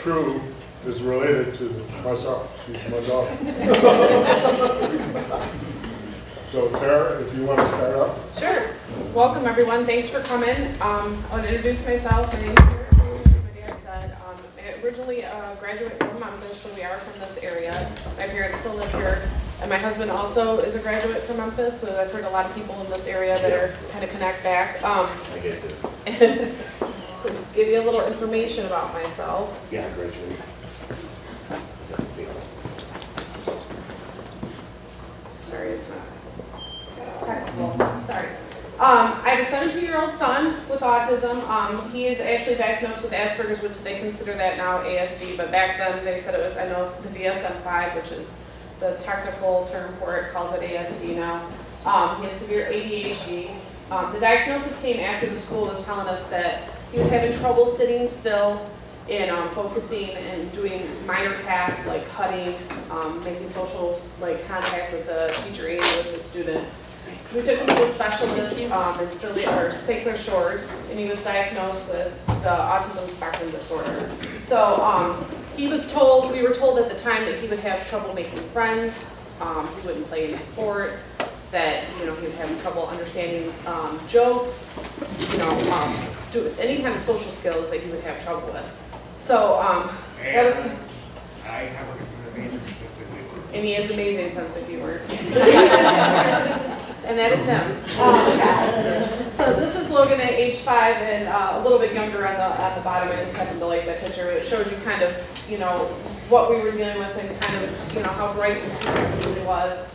True is related to myself. She's my daughter. So Tara, if you want to start up. Sure. Welcome everyone. Thanks for coming. I want to introduce myself. My name is Tara. My dad said I'm originally a graduate from Memphis, so we are from this area. My parents still live here. And my husband also is a graduate from Memphis, so I've heard a lot of people in this area that are kind of connect back. I get it. So give you a little information about myself. Yeah, I graduated. Sorry, it's not technical. Sorry. I have a 17-year-old son with autism. He is actually diagnosed with Asperger's, which they consider that now ASD, but back then they said it was, I know the DSM-5, which is the technical term for it, calls it ASD now. He has severe ADHD. The diagnosis came after the school was telling us that he was having trouble sitting still and focusing and doing minor tasks like cutting, making social contact with the teacher and with the students. So we took him to a specialist in St. Clair Shores, and he was diagnosed with the Autism Spectrum disorder. So we were told at the time that he would have trouble making friends, he wouldn't play any sports, that he would have trouble understanding jokes, do any kind of social skills that he would have trouble with. So that was. I have an amazing sense of humor. And he has amazing sense of humor. And that is him. So this is Logan at age 5 and a little bit younger on the bottom. I just happened to like that picture. It shows you kind of, what we were dealing with and kind of, how bright and smart he really was.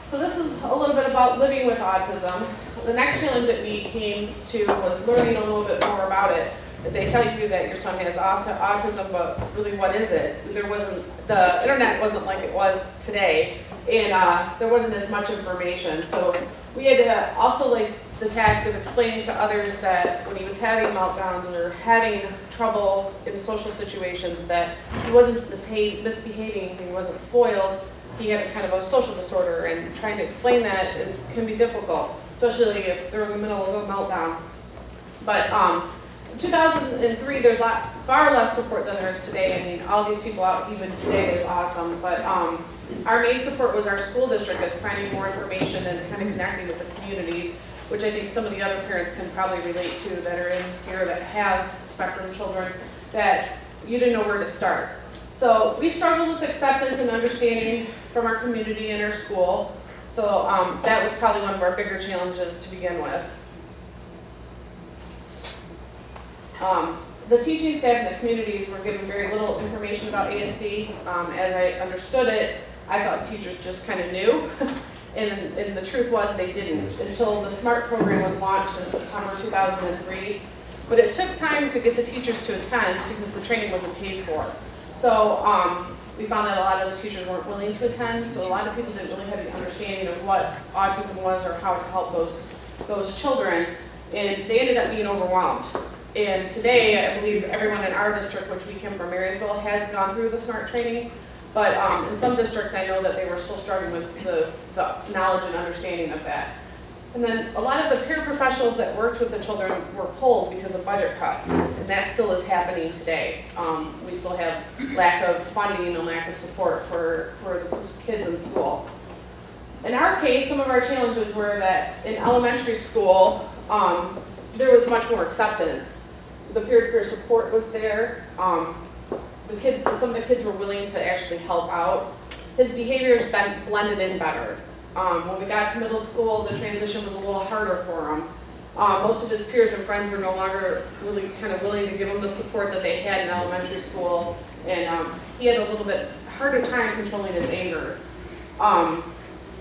So this is a little bit about living with autism. The next challenge that we came to was learning a little bit more about it. They tell you that your son has autism, but really what is it? The internet wasn't like it was today, and there wasn't as much information. So we had to also the task of explaining to others that when he was having meltdowns or having trouble in social situations, that he wasn't misbehaving, he wasn't spoiled, he had a kind of a social disorder, and trying to explain that can be difficult, especially if they're in the middle of a meltdown. But in 2003, there's far less support than there is today. I mean, all these people out even today is awesome. But our main support was our school district at finding more information and kind of connecting with the communities, which I think some of the other parents can probably relate to that are in here that have spectrum children, that you didn't know where to start. So we struggled with acceptance and understanding from our community and our school. So that was probably one of our bigger challenges to begin with. The teaching staff and the communities were given very little information about ASD. As I understood it, I thought teachers just kind of knew, and the truth was they didn't until the SMART program was launched in September 2003. But it took time to get the teachers to attend because the training wasn't paid for. So we found that a lot of the teachers weren't willing to attend, so a lot of people didn't really have the understanding of what autism was or how to help those children, and they ended up being overwhelmed. And today, I believe everyone in our district, which we came from Marysville, has gone through the SMART training. But in some districts, I know that they were still struggling with the knowledge and understanding of that. And then a lot of the peer professionals that worked with the children were pulled because of budget cuts. And that still is happening today. We still have lack of funding and lack of support for the kids in school. In our case, some of our challenges were that in elementary school, there was much more acceptance. The peer-to-peer support was there. Some of the kids were willing to actually help out. His behaviors blended in better. When we got to middle school, the transition was a little harder for him. Most of his peers and friends were no longer really kind of willing to give him the support that they had in elementary school, and he had a little bit harder time controlling his anger.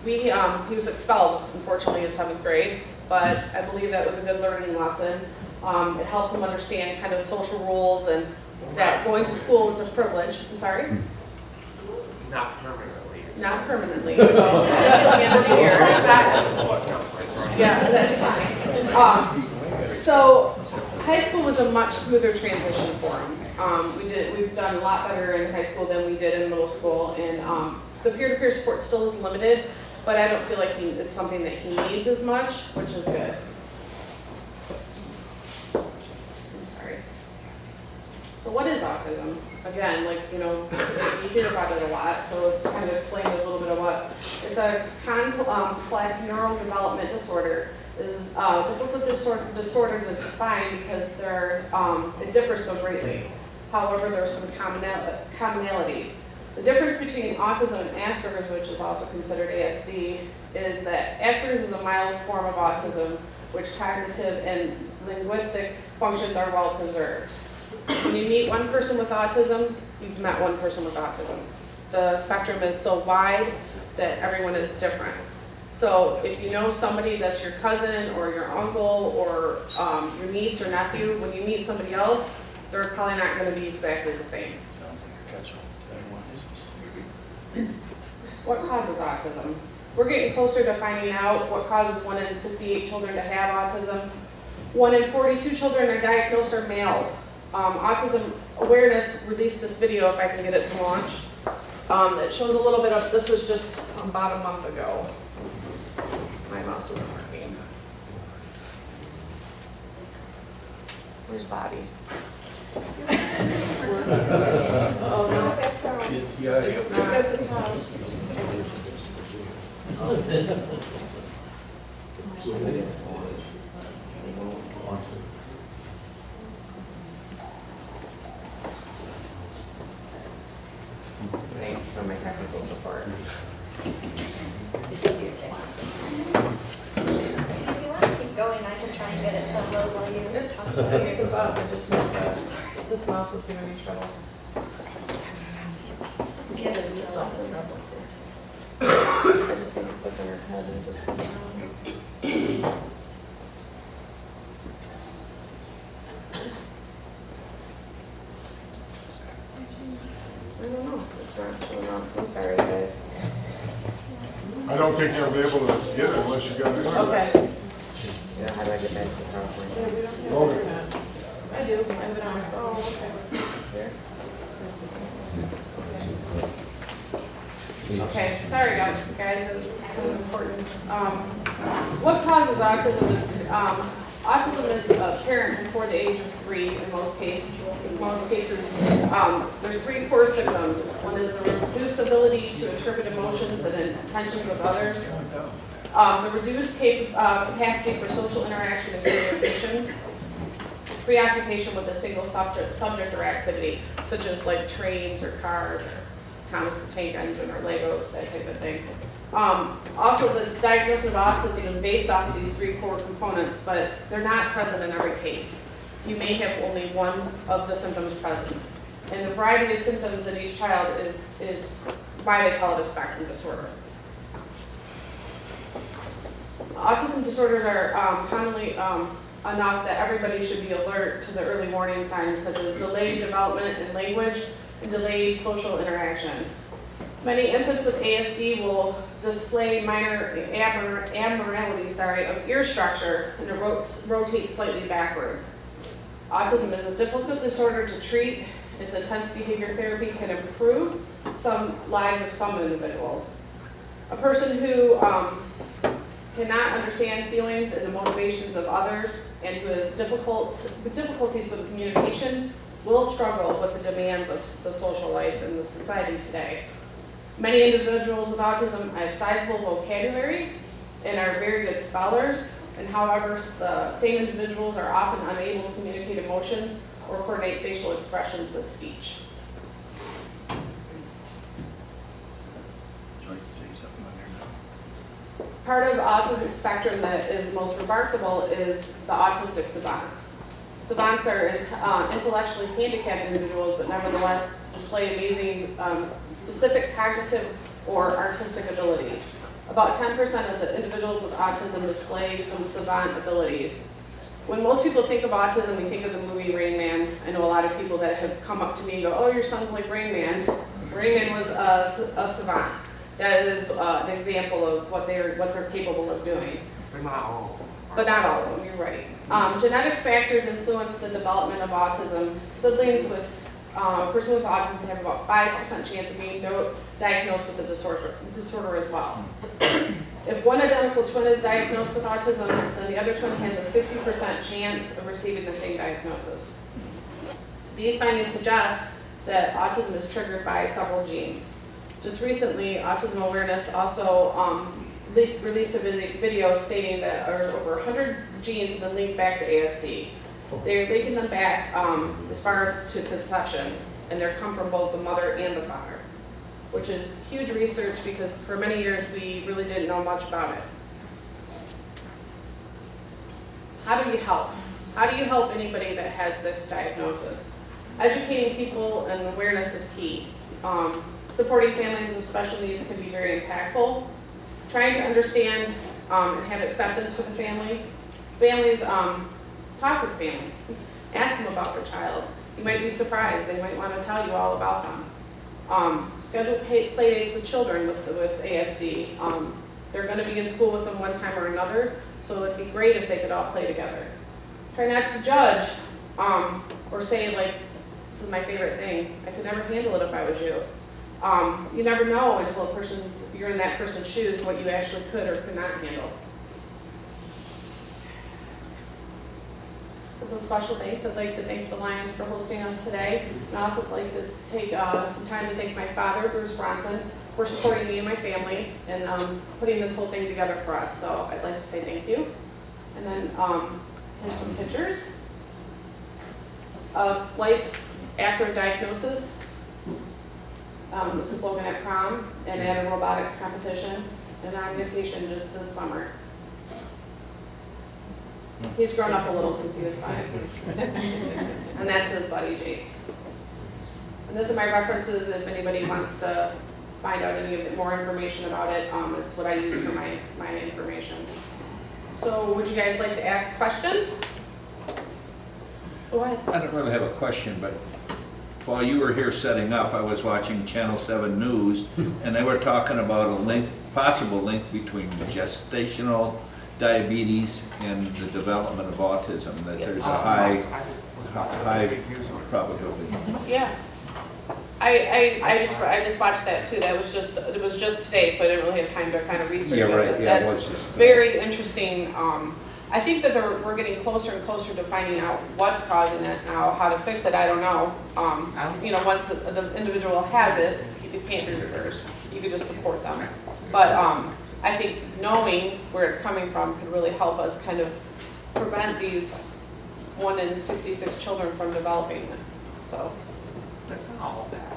He was expelled, unfortunately, in 7th grade, but I believe that was a good learning lesson. It helped him understand kind of social rules and that going to school was a privilege. I'm sorry? Not permanently. Not permanently. Well, until the end of the year. Yeah, that's fine. So high school was a much smoother transition for him. We've done a lot better in high school than we did in middle school, and the peer-to-peer support still is limited, but I don't feel like it's something that he needs as much, which is good. So what is autism? Again, like, you know, you hear about it a lot, so it's kind of explain a little bit of what. It's a complex neurodevelopment disorder. This is a difficult disorder to define because it differs so greatly. However, there are some commonalities. The difference between autism and Asperger's, which is also considered ASD, is that Asperger's is a mild form of autism, which cognitive and linguistic functions are well preserved. When you meet one person with autism, you've met one person with autism. The spectrum is so wide that everyone is different. So if you know somebody that's your cousin or your uncle or your niece or nephew, when you meet somebody else, they're probably not going to be exactly the same. Sounds like a catch-all. What causes autism? We're getting closer to finding out what causes 1 in 68 children to have autism. 1 in 42 children are diagnosed are male. Autism Awareness released this video, if I can get it to launch. It shows a little bit of, this was just about a month ago. My mouse isn't working. Where's Bobby? Oh, no. It's not at the top. Thanks for my technical support. If you want to keep going, I can try and get it to load while you. It goes up, I just need to, this mouse is giving me trouble. Get it. It's off the trouble. I just need to click on her head and just put it on. I don't know, it's not showing up. I'm sorry, guys. I don't think you'll be able to get it unless you got it. Okay. Yeah, how do I get back to the PowerPoint? Yeah, we don't have Okay. internet. I do, I have it on my phone. There. Okay, sorry guys, it's kind of important. What causes autism is, autism is apparent before the age of 3 in most cases. There's 3 core symptoms. One is the reduced ability to interpret emotions and intentions of others. The reduced capacity for social interaction and communication. Preoccupation with a single subject or activity, such as like trains or cars or Thomas the Tank Engine or Legos, that type of thing. Also, the diagnosis of autism is based off of these 3 core components, but they're not present in every case. You may have only one of the symptoms present. And the variety of symptoms in each child is why they call it a spectrum disorder. Autism disorders are commonly enough that everybody should be alert to the early warning signs such as delayed development in language and delayed social interaction. Many infants with ASD will display minor abnormalities of ear structure and it rotates slightly backwards. Autism is a difficult disorder to treat. Its intense behavior therapy can improve some lives of some individuals. A person who cannot understand feelings and the motivations of others and who has difficulties with communication will struggle with the demands of the social life in the society today. Many individuals with autism have sizable vocabulary and are very good spellers, and however, the same individuals are often unable to communicate emotions or coordinate facial expressions with speech. Would you like to say something on there now? Part of autism spectrum that is most remarkable is the autistic savants. Savants are intellectually handicapped individuals, but nevertheless display amazing specific cognitive or artistic abilities. About 10% of the individuals with autism display some savant abilities. When most people think of autism, we think of the movie Rain Man. I know a lot of people that have come up to me and go, oh, your son's like Rain Man. Rain Man was a savant. That is an example of what they're capable of doing. But not all. But not all of them, you're right. Genetic factors influence the development of autism. Siblings with a person with autism have about 5% chance of being diagnosed with the disorder as well. If one identical twin is diagnosed with autism, then the other twin has a 60% chance of receiving the same diagnosis. These findings suggest that autism is triggered by several genes. Just recently, Autism Awareness also released a video stating that there's over 100 genes that link back to ASD. They're linking them back as far as to conception, and they come from both the mother and the father, which is huge research because for many years we really didn't know much about it. How do you help? How do you help anybody that has this diagnosis? Educating people and awareness is key. Supporting families with special needs can be very impactful. Trying to understand and have acceptance for the family. Families, talk with family. Ask them about their child. You might be surprised. They might want to tell you all about them. Schedule play dates with children with ASD. They're going to be in school with them one time or another, so it'd be great if they could all play together. Try not to judge or say, like, this is my favorite thing. I could never handle it if I was you. You never know until you're in that person's shoes what you actually could or could not handle. This is a special thanks. I'd like to thank the Lions for hosting us today. And I'd also like to take some time to thank my father, Bruce Bronson, for supporting me and my family and putting this whole thing together for us. So I'd like to say thank you. And then here's some pictures of life after a diagnosis. This is Logan at prom and at a robotics competition and on vacation just this summer. He's grown up a little since he was 5. And that's his buddy, Jace. And these are my references if anybody wants to find out any more information about it. It's what I use for my information. So would you guys like to ask questions? Go ahead. I don't really have a question, but while you were here setting up, I was watching Channel 7 News, and they were talking about a possible link between gestational diabetes and the development of autism, that there's a high probability. Yeah. I just watched that too. It was just today, so I didn't really have time to kind of research Yeah, it. right. But Yeah, it that's was just very interesting. I think that we're getting closer and closer to finding out what's causing it now. How to fix it, I don't know. Once the individual has it, it can't be reversed. You could just support them. But I think knowing where it's coming from could really help us kind of prevent these 1 in 66 children from developing it. So, That's not all bad.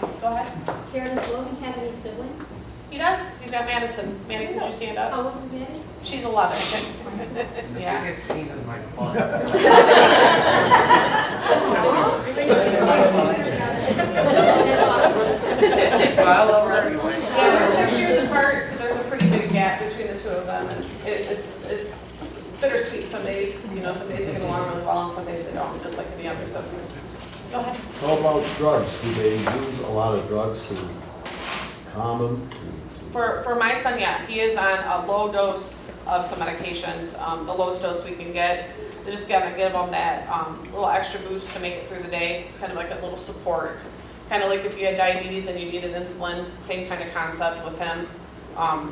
okay, go ahead. Tara, does Logan have any siblings? He does. He's got Madison. Manny, could you stand up? How old is Maddie? She's 11. The Yeah. biggest pain in my butt. Well, over everyone. Yeah, they're 6 years apart, so there's a pretty big gap between the two of them, and it's bittersweet. Some days, some days they get along really well, and some days they don't, just like any other sibling. Go ahead. How about drugs? Do they use a lot of drugs to calm them? For my son, yeah, he is on a low dose of some medications. The lowest dose we can get. They just gotta give him that little extra boost to make it through the day. It's kind of like a little support. Kind of like if you had diabetes and you needed insulin, same kind of concept with him.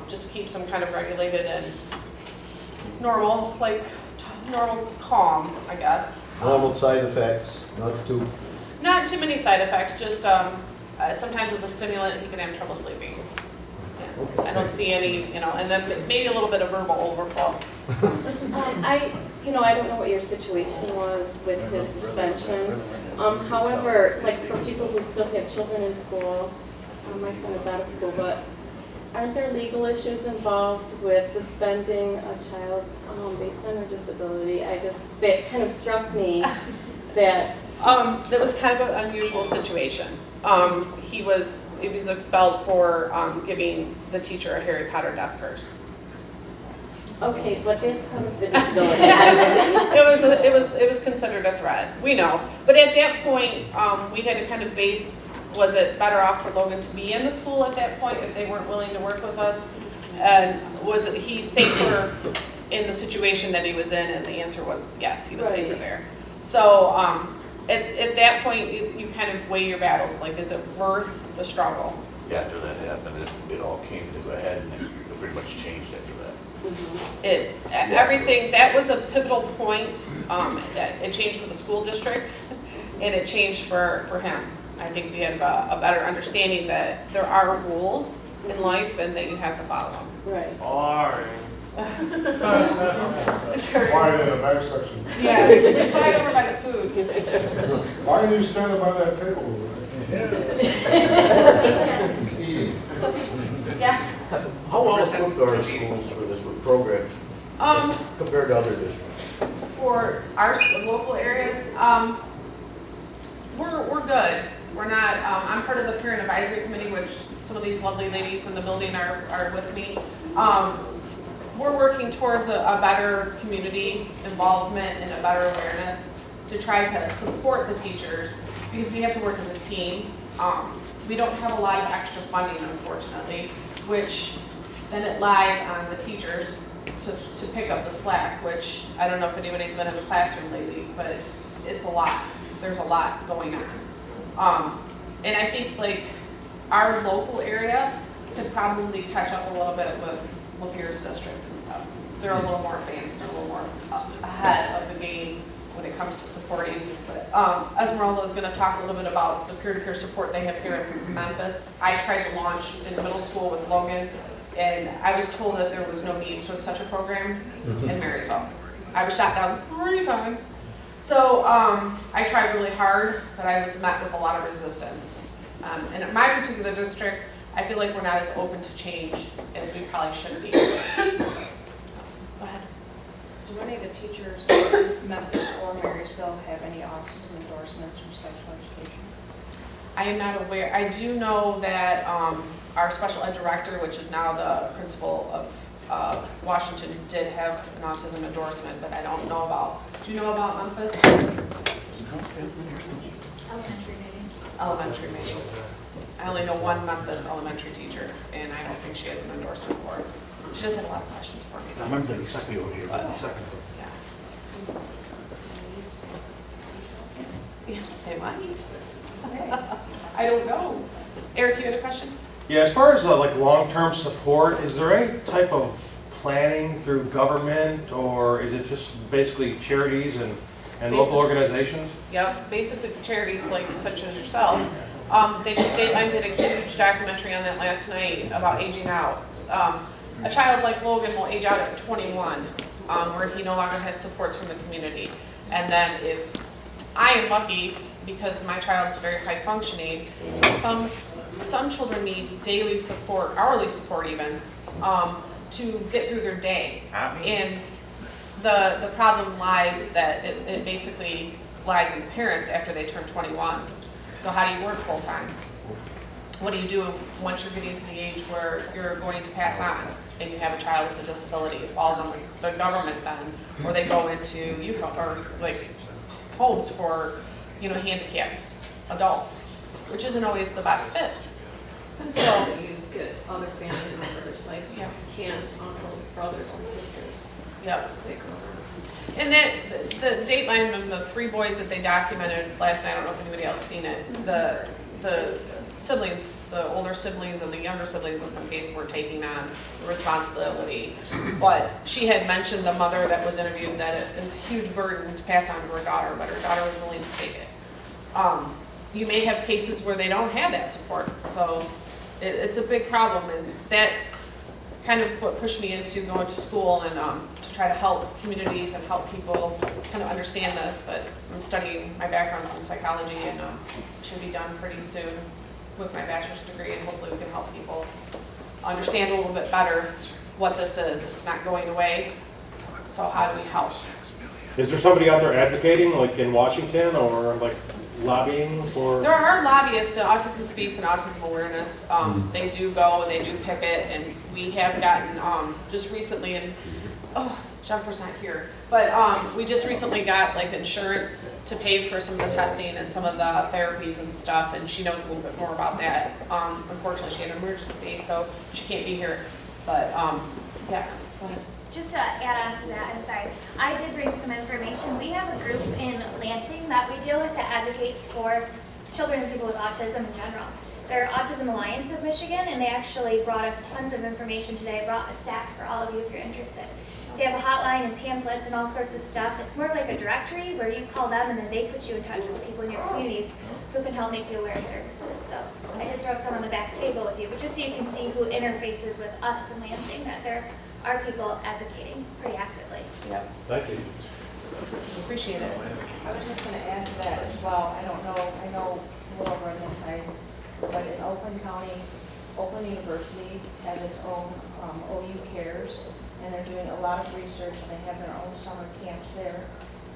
Just keeps him kind of regulated and normal calm, I guess. Normal side effects, Not too many side effects, just sometimes with the stimulant he can have trouble sleeping. Yeah. I don't see any, and then maybe a little bit of verbal overflow. I don't know what your situation was with his suspension. However, like for people who still have children in school, my son is out of school, but aren't there legal issues involved with suspending a child based on their disability? That kind of struck me that. That was kind of an unusual situation. He was expelled for giving the teacher a Harry Potter death curse. Okay, but that's part of the disability. It was considered a threat. We know, but at that point, we had to kind of base: was it better off for Logan to be in the school at that point if they weren't willing to work with us, and was he safer in the situation that he was in? And the answer was yes, he was safer there. So at that point, you kind of weigh your battles. Like, is it worth the struggle? After that happened, it all came to a head and it pretty much changed after that. Everything, that was a pivotal point. It changed for the school district. and it changed for him. I think we had a better understanding that there are rules in life and that you have to follow them. Right. Quiet in the back section. Yeah, right over by the food. Why are you standing by that table over Yeah. How well equipped are our schools for this with programs compared to other districts? For our local areas, we're good. We're not, I'm part of the parent advisory committee, which some of these lovely ladies in the building are with me. We're working towards a better community involvement and a better awareness to try to support the teachers, because we have to work as a team. We don't have a lot of extra funding, unfortunately, which then it lies on the teachers to pick up the slack, which I don't know if anybody's been in the classroom lately, but it's a lot. There's a lot going on. And I think like our local area could probably catch up a little bit with Lapierre's district and stuff. They're a little more advanced, they're a little more ahead of the game when it comes to supporting. But Esmeralda is going to talk a little bit about the peer-to-peer support they have here in Memphis. I tried to launch in middle school with Logan, and I was told that there was no need for such a program in Marysville. I was shot down 3 times. So I tried really hard, but I was met with a lot of resistance. And in my particular district, I feel like we're not as open to change as we probably should be. Go ahead. Do any of the teachers in Memphis or Marysville have any autism endorsements from special education? I am not aware. I do know that our special ed director, which is now the principal of Washington, did have an autism endorsement, but I don't know about. Do you know about Memphis? Elementary maybe. Elementary, maybe. I only know one Memphis elementary teacher, and I don't think she has an endorsement for it. She does have a lot of questions for me. I remember the second over here, the second. Yeah. Yeah, they might. I don't know. Eric, you had a question? Yeah, as far as like long-term support, is there any type of planning through government, or is it just basically charities and local organizations? Yep, basically charities like such as yourself. Dateline did a huge documentary on that last night about aging out. A child like Logan will age out at 21, where he no longer has supports from the community. And then if I am lucky, because my child's very high functioning, some children need daily support, hourly support even, to get through their day. And the problem lies that it basically lies in parents after they turn 21. So how do you work full time? What do you do once you're getting to the age where you're going to pass on and you have a child with a disability? It falls on the government then, or they go into youth or like homes for handicapped adults, which isn't always the best fit. So you get other family members, like aunts, uncles, brothers, and sisters. Yep. And that the Dateline and the 3 boys that they documented last night, I don't know if anybody else seen it. The siblings, the older siblings and the younger siblings in some cases were taking on the responsibility. But she had mentioned the mother that was interviewed that it was a huge burden to pass on to her daughter, but her daughter was willing to take it. You may have cases where they don't have that support, so it's a big problem, and that's kind of what pushed me into going to school and to try to help communities and help people kind of understand this. But I'm studying, my background's in psychology, and should be done pretty soon with my bachelor's degree, and hopefully we can help people understand a little bit better what this is. It's not going away, so how do we help? Is there somebody out there advocating, like in Washington, or like lobbying for? There are lobbyists, Autism Speaks and Autism Awareness. They do go and they do picket, and we have gotten just recently, and Jennifer's not here, but we just recently got like insurance to pay for some of the testing and some of the therapies and stuff, and she knows a little bit more about that. Unfortunately, she had an emergency, so she can't be here. But yeah, go ahead. Just to add on to that, I'm sorry, I did bring some information. We have a group in Lansing that we deal with that advocates for children and people with autism in general. They're Autism Alliance of Michigan, and they actually brought us tons of information today. I brought a stack for all of you if you're interested. They have a hotline and pamphlets and all sorts of stuff. It's more like a directory where you call them and then they put you in touch with people in your communities who can help make you aware of services. So I did throw some on the back table with you, but just so you can see who interfaces with us in Lansing, that there are people advocating pretty actively. Yep, Thank you. appreciate it. I was just gonna add to that as well, I know we're over on this side, but in Oakland County, Oakland University has its own OU Cares, and they're doing a lot of research, and they have their own summer camps there.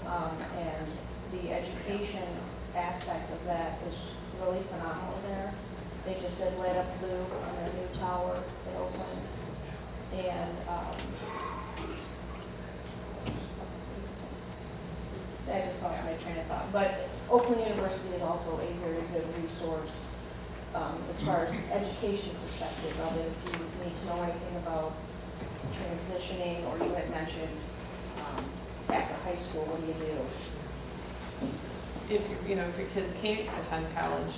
And the education aspect of that is really phenomenal there. They just did Light Up Blue on their new tower in Oakland. And I just lost my train of thought. But Oakland University is also a very good resource as far as education perspective of it. If you need to know anything about transitioning, or you had mentioned after high school, what do you do? If your kids can't attend college,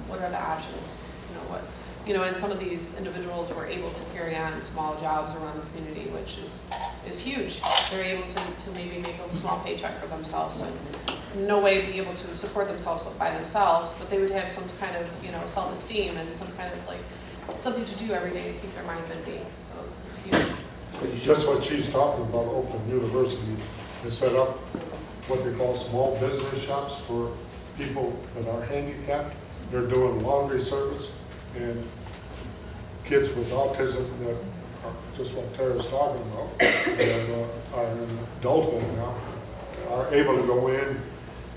what are the options? And some of these individuals were able to carry on small jobs around the community, which is huge. They're able to maybe make a small paycheck for themselves and in no way be able to support themselves by themselves, but they would have some kind of, self-esteem and some kind of something to do every day to keep their mind busy. So it's huge. Just what she's talking about, Oakland University has set up what they call small business shops for people that are handicapped. They're doing laundry service, and kids with autism that are just what Tara's talking about, and are in adulthood now, are able to go in,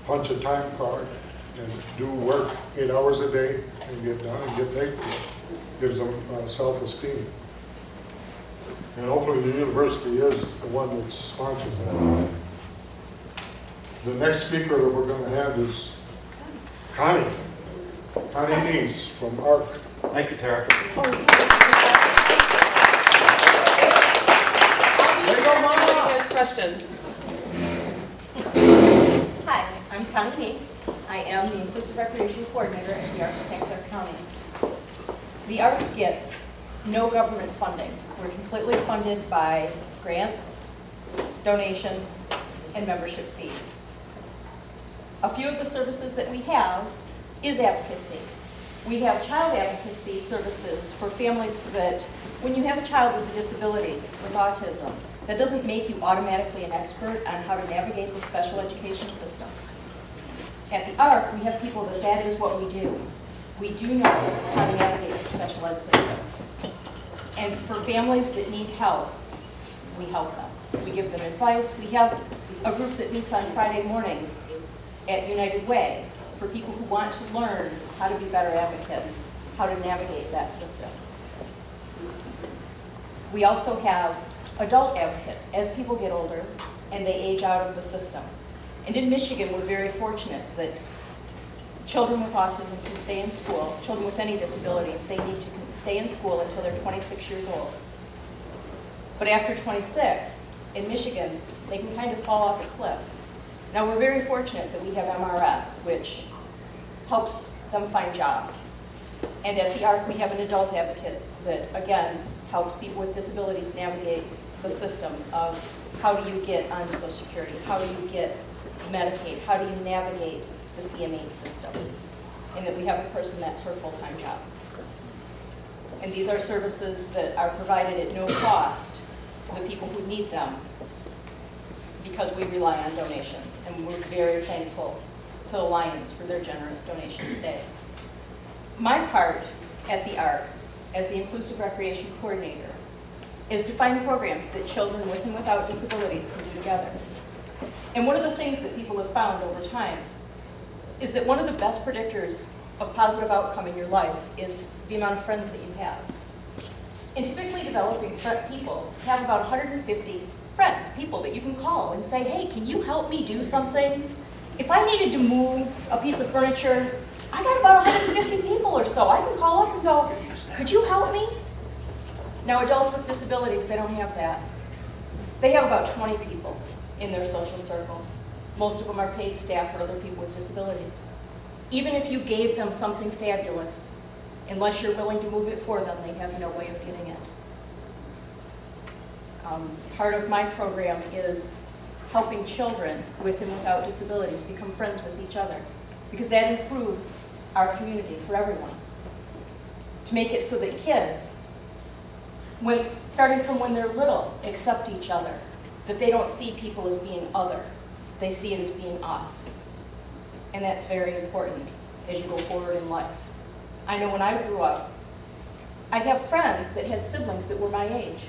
punch a time card, and do work 8 hours a day and get done and get paid for it. Gives them self-esteem. And Oakland University is the one that sponsors that. The next speaker that we're going to have is Connie Neese from ARC. Thank you, Tara. Questions? Hi, I'm Connie Neese. I am the Inclusive Recreation Coordinator at the ARC of St. Clair County. The ARC gets no government funding. We're completely funded by grants, donations, and membership fees. A few of the services that we have is advocacy. We have child advocacy services for families that, when you have a child with a disability, with autism, that doesn't make you automatically an expert on how to navigate the special education system. At the ARC, we have people that is what we do. We do know how to navigate the special ed system. And for families that need help, we help them. We give them advice. We have a group that meets on Friday mornings at United Way for people who want to learn how to be better advocates, how to navigate that system. We also have adult advocates as people get older and they age out of the system. And in Michigan, we're very fortunate that children with autism can stay in school, children with any disability, if they need to, can stay in school until they're 26 years old. But after 26, in Michigan, they can kind of fall off a cliff. Now, we're very fortunate that we have MRS, which helps them find jobs. And at the ARC, we have an adult advocate that, again, helps people with disabilities navigate the systems of how do you get onto Social Security, how do you get Medicaid, how do you navigate the CMH system, and that we have a person that's her full-time job. And these are services that are provided at no cost to the people who need them because we rely on donations, and we're very thankful to the Lions for their generous donation today. My part at the ARC as the Inclusive Recreation Coordinator is to find programs that children with and without disabilities can do together. And one of the things that people have found over time is that one of the best predictors of positive outcome in your life is the amount of friends that you have. And typically developing people have about 150 friends, people that you can call and say, hey, can you help me do something? If I needed to move a piece of furniture, I got about 150 people or so. I can call up and go, could you help me? Now, adults with disabilities, they don't have that. They have about 20 people in their social circle. Most of them are paid staff or other people with disabilities. Even if you gave them something fabulous, Unless you're willing to move it for them, they have no way of getting it. Part of my program is helping children with and without disabilities become friends with each other, because that improves our community for everyone. To make it so that kids, starting from when they're little, accept each other, that they don't see people as being other, they see it as being us. And that's very important as you go forward in life. I know when I grew up, I have friends that had siblings that were my age,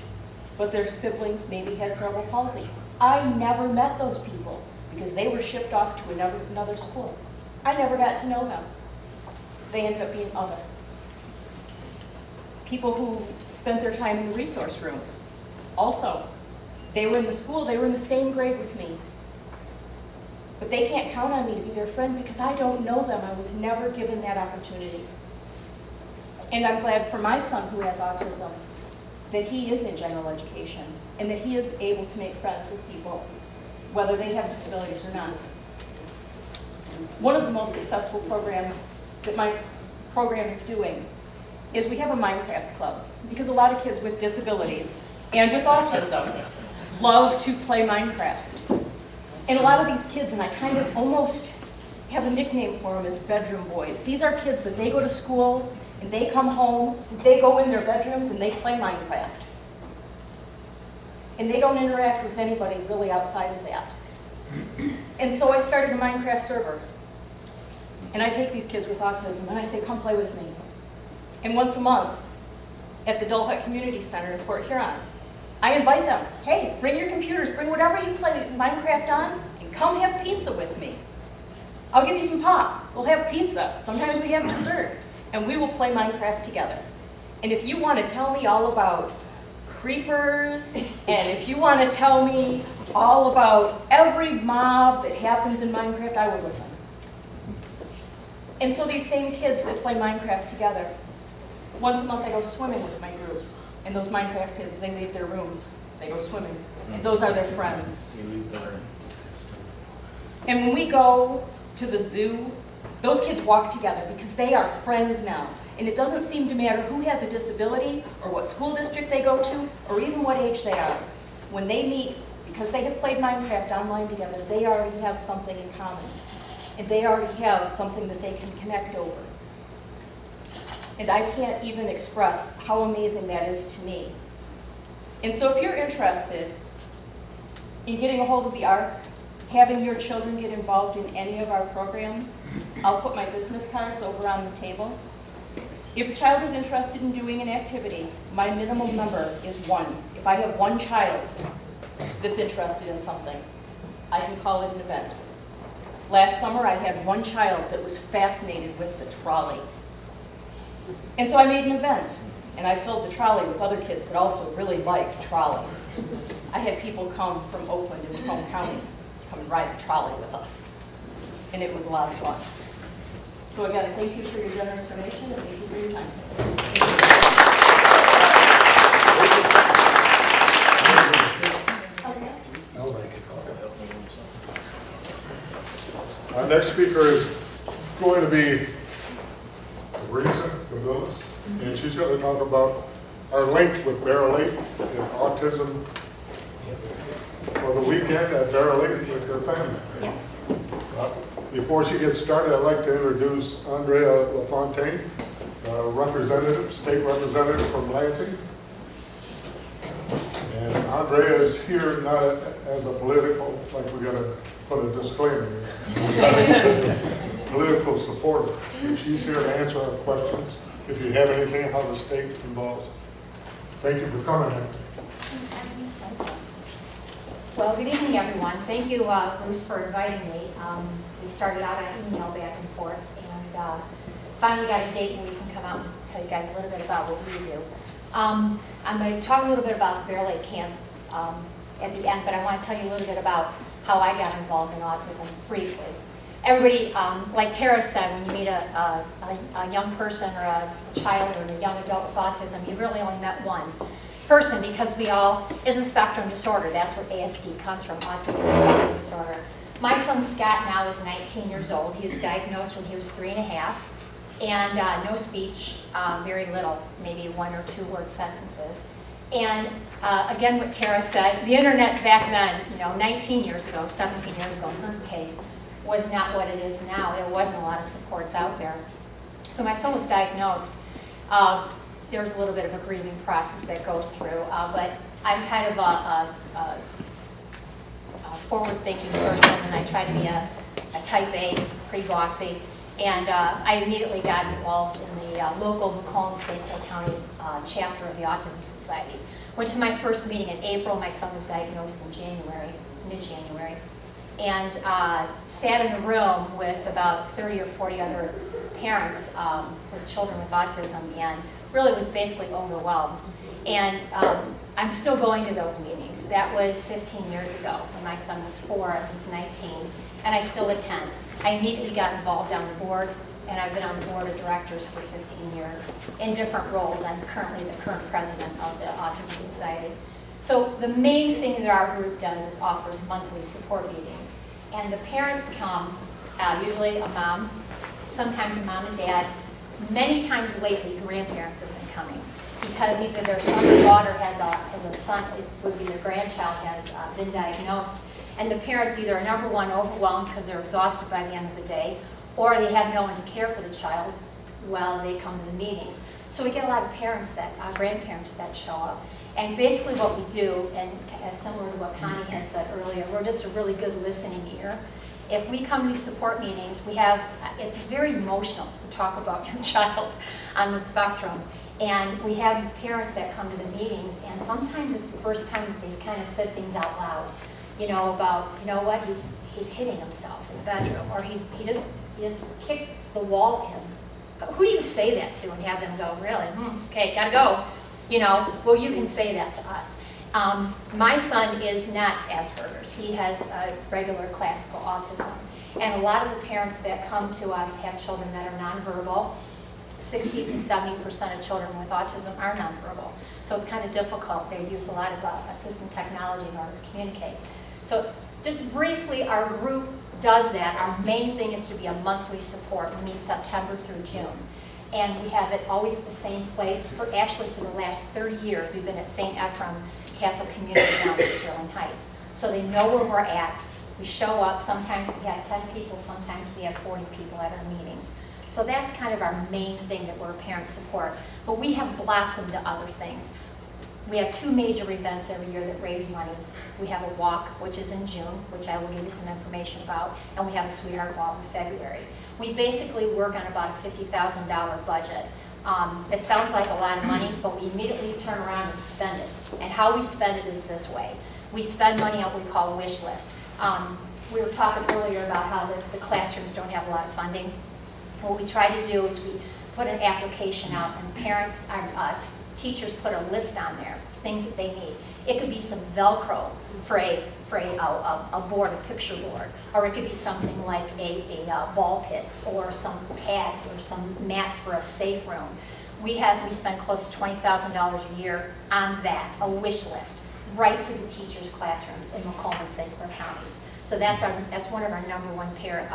but their siblings maybe had cerebral palsy. I never met those people because they were shipped off to another school. I never got to know them. They ended up being other. People who spent their time in the resource room, also, they were in the school, they were in the same grade with me. But they can't count on me to be their friend because I don't know them. I was never given that opportunity. And I'm glad for my son who has autism that he is in general education and that he is able to make friends with people, whether they have disabilities or not. One of the most successful programs that my program is doing is we have a Minecraft club, because a lot of kids with disabilities and with autism love to play Minecraft. And a lot of these kids, and I kind of almost have a nickname for them, as bedroom boys. These are kids that they go to school and they come home, they go in their bedrooms and they play Minecraft. And they don't interact with anybody really outside of that. And so I started a Minecraft server. And I take these kids with autism and I say, come play with me. And once a month, at the Dull Hut Community Center in Port Huron, I invite them, hey, bring your computers, bring whatever you play Minecraft on, and come have pizza with me. I'll give you some pop, we'll have pizza, sometimes we have dessert, and we will play Minecraft together. And if you want to tell me all about creepers, and if you want to tell me all about every mob that happens in Minecraft, I will listen. And so these same kids that play Minecraft together, once a month I go swimming with my group. And those Minecraft kids, they leave their rooms, they go swimming. And those are their friends. And when we go to the zoo, those kids walk together because they are friends now. And it doesn't seem to matter who has a disability or what school district they go to or even what age they are. When they meet, because they have played Minecraft online together, they already have something in common. And they already have something that they can connect over. And I can't even express how amazing that is to me. And so if you're interested in getting a hold of the ARC, having your children get involved in any of our programs, I'll put my business cards over on the table. If a child is interested in doing an activity, my minimum number is 1. If I have 1 child that's interested in something, I can call it an event. Last summer, I had 1 child that was fascinated with the trolley. And so I made an event, and I filled the trolley with other kids that also really liked trolleys. I had people come from Oakland and Macomb County to come and ride the trolley with us, and it was a lot of fun. So again, thank you for your generous donation, and thank you for your time. Our next speaker is going to be Teresa Camillus, and she's going to talk about our link with Barrel 8 and autism for the weekend at Barrel 8 with their family. Yeah. Before she gets started, I'd like to introduce Andrea LaFontaine, representative, state representative from Lansing. And Andrea is here not as a political, like we're going to put a disclaimer here, political supporter. She's here to answer our questions. If you have anything, how the state involves. Thank you for coming in. Well, good evening, everyone. Thank you, Bruce, for inviting me. We started out on email back and forth, and finally got a date where we can come out and tell you guys a little bit about what we do. I'm going to talk a little bit about the Barrel 8 camp at the end, but I want to tell you a little bit about how I got involved in autism briefly. Everybody, like Tara said, when you meet a young person or a child or a young adult with autism, you really only met one person because we all, it's a spectrum disorder. That's where ASD comes from, Autism Spectrum disorder. My son Scott now is 19 years old. He was diagnosed when he was 3 1/2. and no speech, very little, maybe 1 or 2 word sentences. And again, what Tara said, the internet back then, 19 years ago, 17 years ago in her case, was not what it is now. There wasn't a lot of supports out there. So my son was diagnosed. There's a little bit of a grieving process that goes through, but I'm kind of a forward-thinking person, and I try to be a type A, pretty bossy. And I immediately got involved in the local Macomb-St. Clair County chapter of the Autism Society. Went to my first meeting in April. My son was diagnosed in January, mid-January. And sat in a room with about 30 or 40 other parents with children with autism, and really was basically overwhelmed. And I'm still going to those meetings. That was 15 years ago when my son was 4 and he's 19, and I still attend. I immediately got involved on the board, and I've been on the board of directors for 15 years in different roles. I'm currently the current president of the Autism Society. So the main thing that our group does is offers monthly support meetings. And the parents come, usually a mom, sometimes a mom and dad. Many times lately, grandparents have been coming because either their son or daughter has a son, it would be their grandchild, has been diagnosed. And the parents either are, number one, overwhelmed because they're exhausted by the end of the day, or they have no one to care for the child while they come to the meetings. So we get a lot of parents that, grandparents that show up. And basically what we do, and similar to what Connie had said earlier, we're just a really good listening ear. If we come to these support meetings, it's very emotional to talk about your child on the spectrum. And we have these parents that come to the meetings, and sometimes it's the first time that they've kind of said things out loud, about, what, he's hitting himself in the bedroom, or he just kicked the wall in. Who do you say that to and have them go, really? Okay, gotta go. Well, you can say that to us. My son is not Asperger's. He has regular classical autism. And a lot of the parents that come to us have children that are nonverbal. 60 to 70% of children with autism are nonverbal. So it's kind of difficult. They use a lot of assistive technology in order to communicate. So just briefly, our group does that. Our main thing is to be a monthly support. We meet September through June. And we have it always at the same place. For the last 30 years, we've been at St. Ephraim Catholic Community down in Sterling Heights. So they know where we're at. We show up. Sometimes we have 10 people. Sometimes we have 40 people at our meetings. So that's kind of our main thing that we're parent support. But we have blossomed to other things. We have 2 major events every year that raise money. We have a walk, which is in June, which I will give you some information about, and we have a sweetheart ball in February. We basically work on about a $50,000 budget. It sounds like a lot of money, but we immediately turn around and spend it. And how we spend it is this way. We spend money on what we call a wish list. We were talking earlier about how the classrooms don't have a lot of funding. What we try to do is we put an application out, and parents, teachers put a list on there of things that they need. It could be some Velcro for a board, a picture board, or it could be something like a ball pit, or some pads, or some mats for a safe room. We spend close to $20,000 a year on that, a wish list, right to the teachers' classrooms in Macomb and St. Clair counties. So that's one of our #1 parent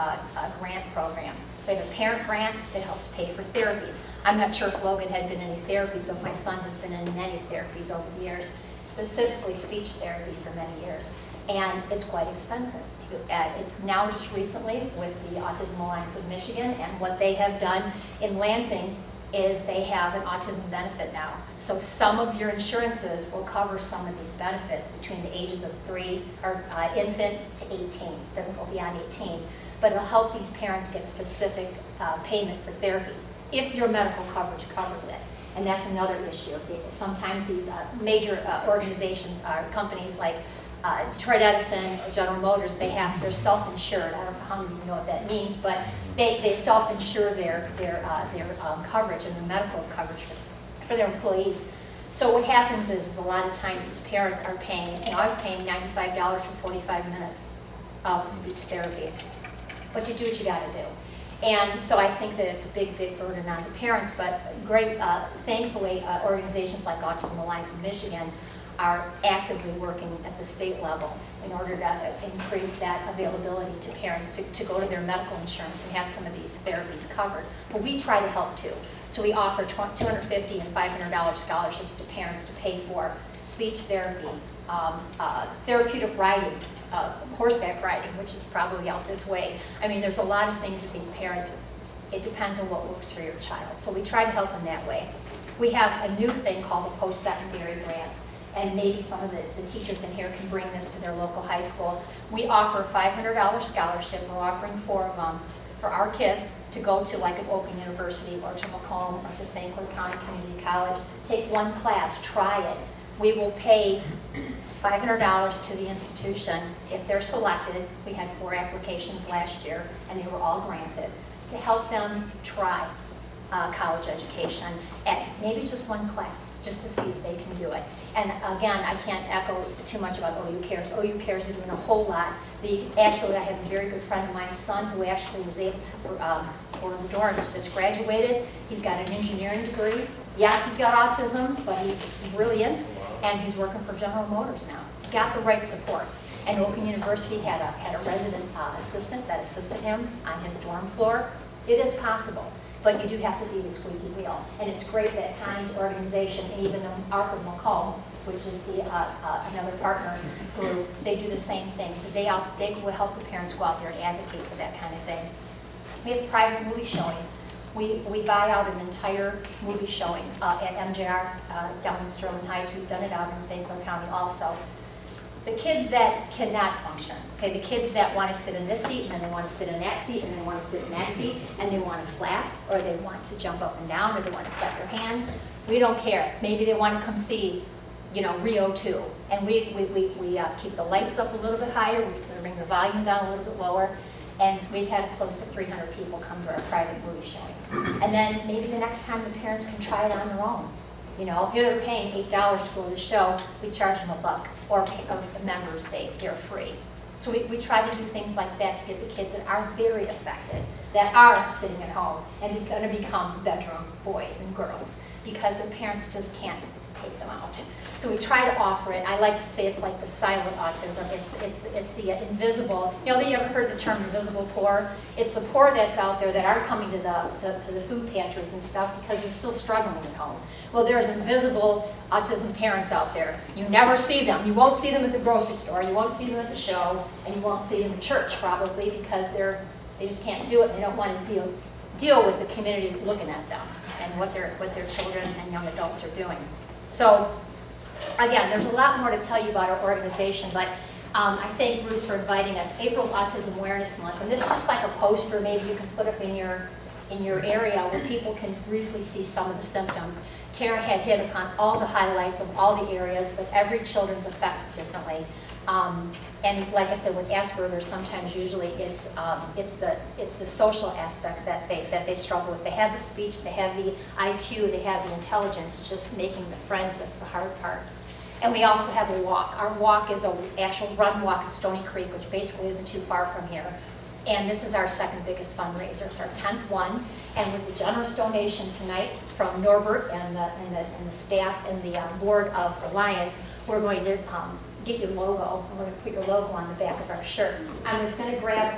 grant programs. We have a parent grant that helps pay for therapies. I'm not sure if Logan had been in any therapies, but my son has been in many therapies over the years, specifically speech therapy for many years, and it's quite expensive. Now just recently with the Autism Alliance of Michigan, and what they have done in Lansing is they have an autism benefit now. So some of your insurances will cover some of these benefits between the ages of 3 or infant to 18. It doesn't go beyond 18, but it'll help these parents get specific payment for therapies if your medical coverage covers it. And that's another issue. Sometimes these major organizations, companies like Detroit Edison or General Motors, they're self-insured. I don't know how many of you know what that means, but they self-insure their coverage and their medical coverage for their employees. So what happens is a lot of times these parents are paying, I was paying $95 for 45 minutes of speech therapy. But you do what you got to do. And so I think that it's a big, big burden on the parents, but thankfully, organizations like Autism Alliance of Michigan are actively working at the state level in order to increase that availability to parents to go to their medical insurance and have some of these therapies covered. But we try to help too. So we offer $250 and $500 scholarships to parents to pay for speech therapy, therapeutic riding, horseback riding, which is probably out this way. I mean, there's a lot of things that these parents, it depends on what works for your child. So we try to help them that way. We have a new thing called a post-secondary grant, and maybe some of the teachers in here can bring this to their local high school. We offer a $500 scholarship. We're offering 4 of them for our kids to go to like an Open University or to Macomb or to St. Clair County Community College. Take one class, try it. We will pay $500 to the institution if they're selected. We had 4 applications last year and they were all granted to help them try college education at maybe just one class, just to see if they can do it. And again, I can't echo too much about OU Cares. OU Cares are doing a whole lot. Actually, I have a very good friend of mine's son who actually was able to, one of the dorms just graduated. He's got an engineering degree. Yes, he's got autism, but he's brilliant, and he's working for General Motors now. Got the right supports. And Open University had a resident assistant that assisted him on his dorm floor. It is possible. But you do have to be the squeaky wheel. And it's great that Connie's organization, and even Arthur Macomb, which is another partner, who they do the same thing. So they will help the parents go out there and advocate for that kind of thing. We have private movie showings. We buy out an entire movie showing at MJR down in Sterling Heights. We've done it out in St. Clair County also. The kids that cannot function, okay, the kids that want to sit in this seat and then they want to sit in that seat and then they want to sit in that seat and they want to flap or they want to jump up and down or they want to clap their hands, we don't care. Maybe they want to come see, Rio 2. And we keep the lights up a little bit higher, we bring the volume down a little bit lower, and we've had close to 300 people come to our private movie showings. And then maybe the next time the parents can try it on their own. Here they're paying $8 to go to the show, we charge them $1. Or members, they're free. So we try to do things like that to get the kids that are very affected, that are sitting at home and going to become bedroom boys and girls because their parents just can't take them out. So we try to offer it. I like to say it's like the silent autism. It's the invisible. You ever heard the term invisible poor? It's the poor that's out there that aren't coming to the food pantries and stuff because they're still struggling at home. Well, there's invisible autism parents out there. You never see them. You won't see them at the grocery store. You won't see them at the show, and you won't see them in church probably because they just can't do it. They don't want to deal with the community looking at them and what their children and young adults are doing. So again, there's a lot more to tell you about our organization, but I thank Bruce for inviting us. April's Autism Awareness Month, and this is just like a poster maybe you can put up in your area where people can briefly see some of the symptoms. Tara had hit upon all the highlights of all the areas, but every children's affected differently. And like I said, with Asperger's, sometimes usually it's the social aspect that they struggle with. They have the speech, they have the IQ, they have the intelligence. It's just making the friends that's the hard part. And we also have a walk. Our walk is an actual run walk at Stony Creek, which basically isn't too far from here. And this is our second biggest fundraiser. It's our 10th one. And with the generous donation tonight from Norbert and the staff and the board of the Lions, we're going to get your logo. We're going to put your logo on the back of our shirt. I'm just going to grab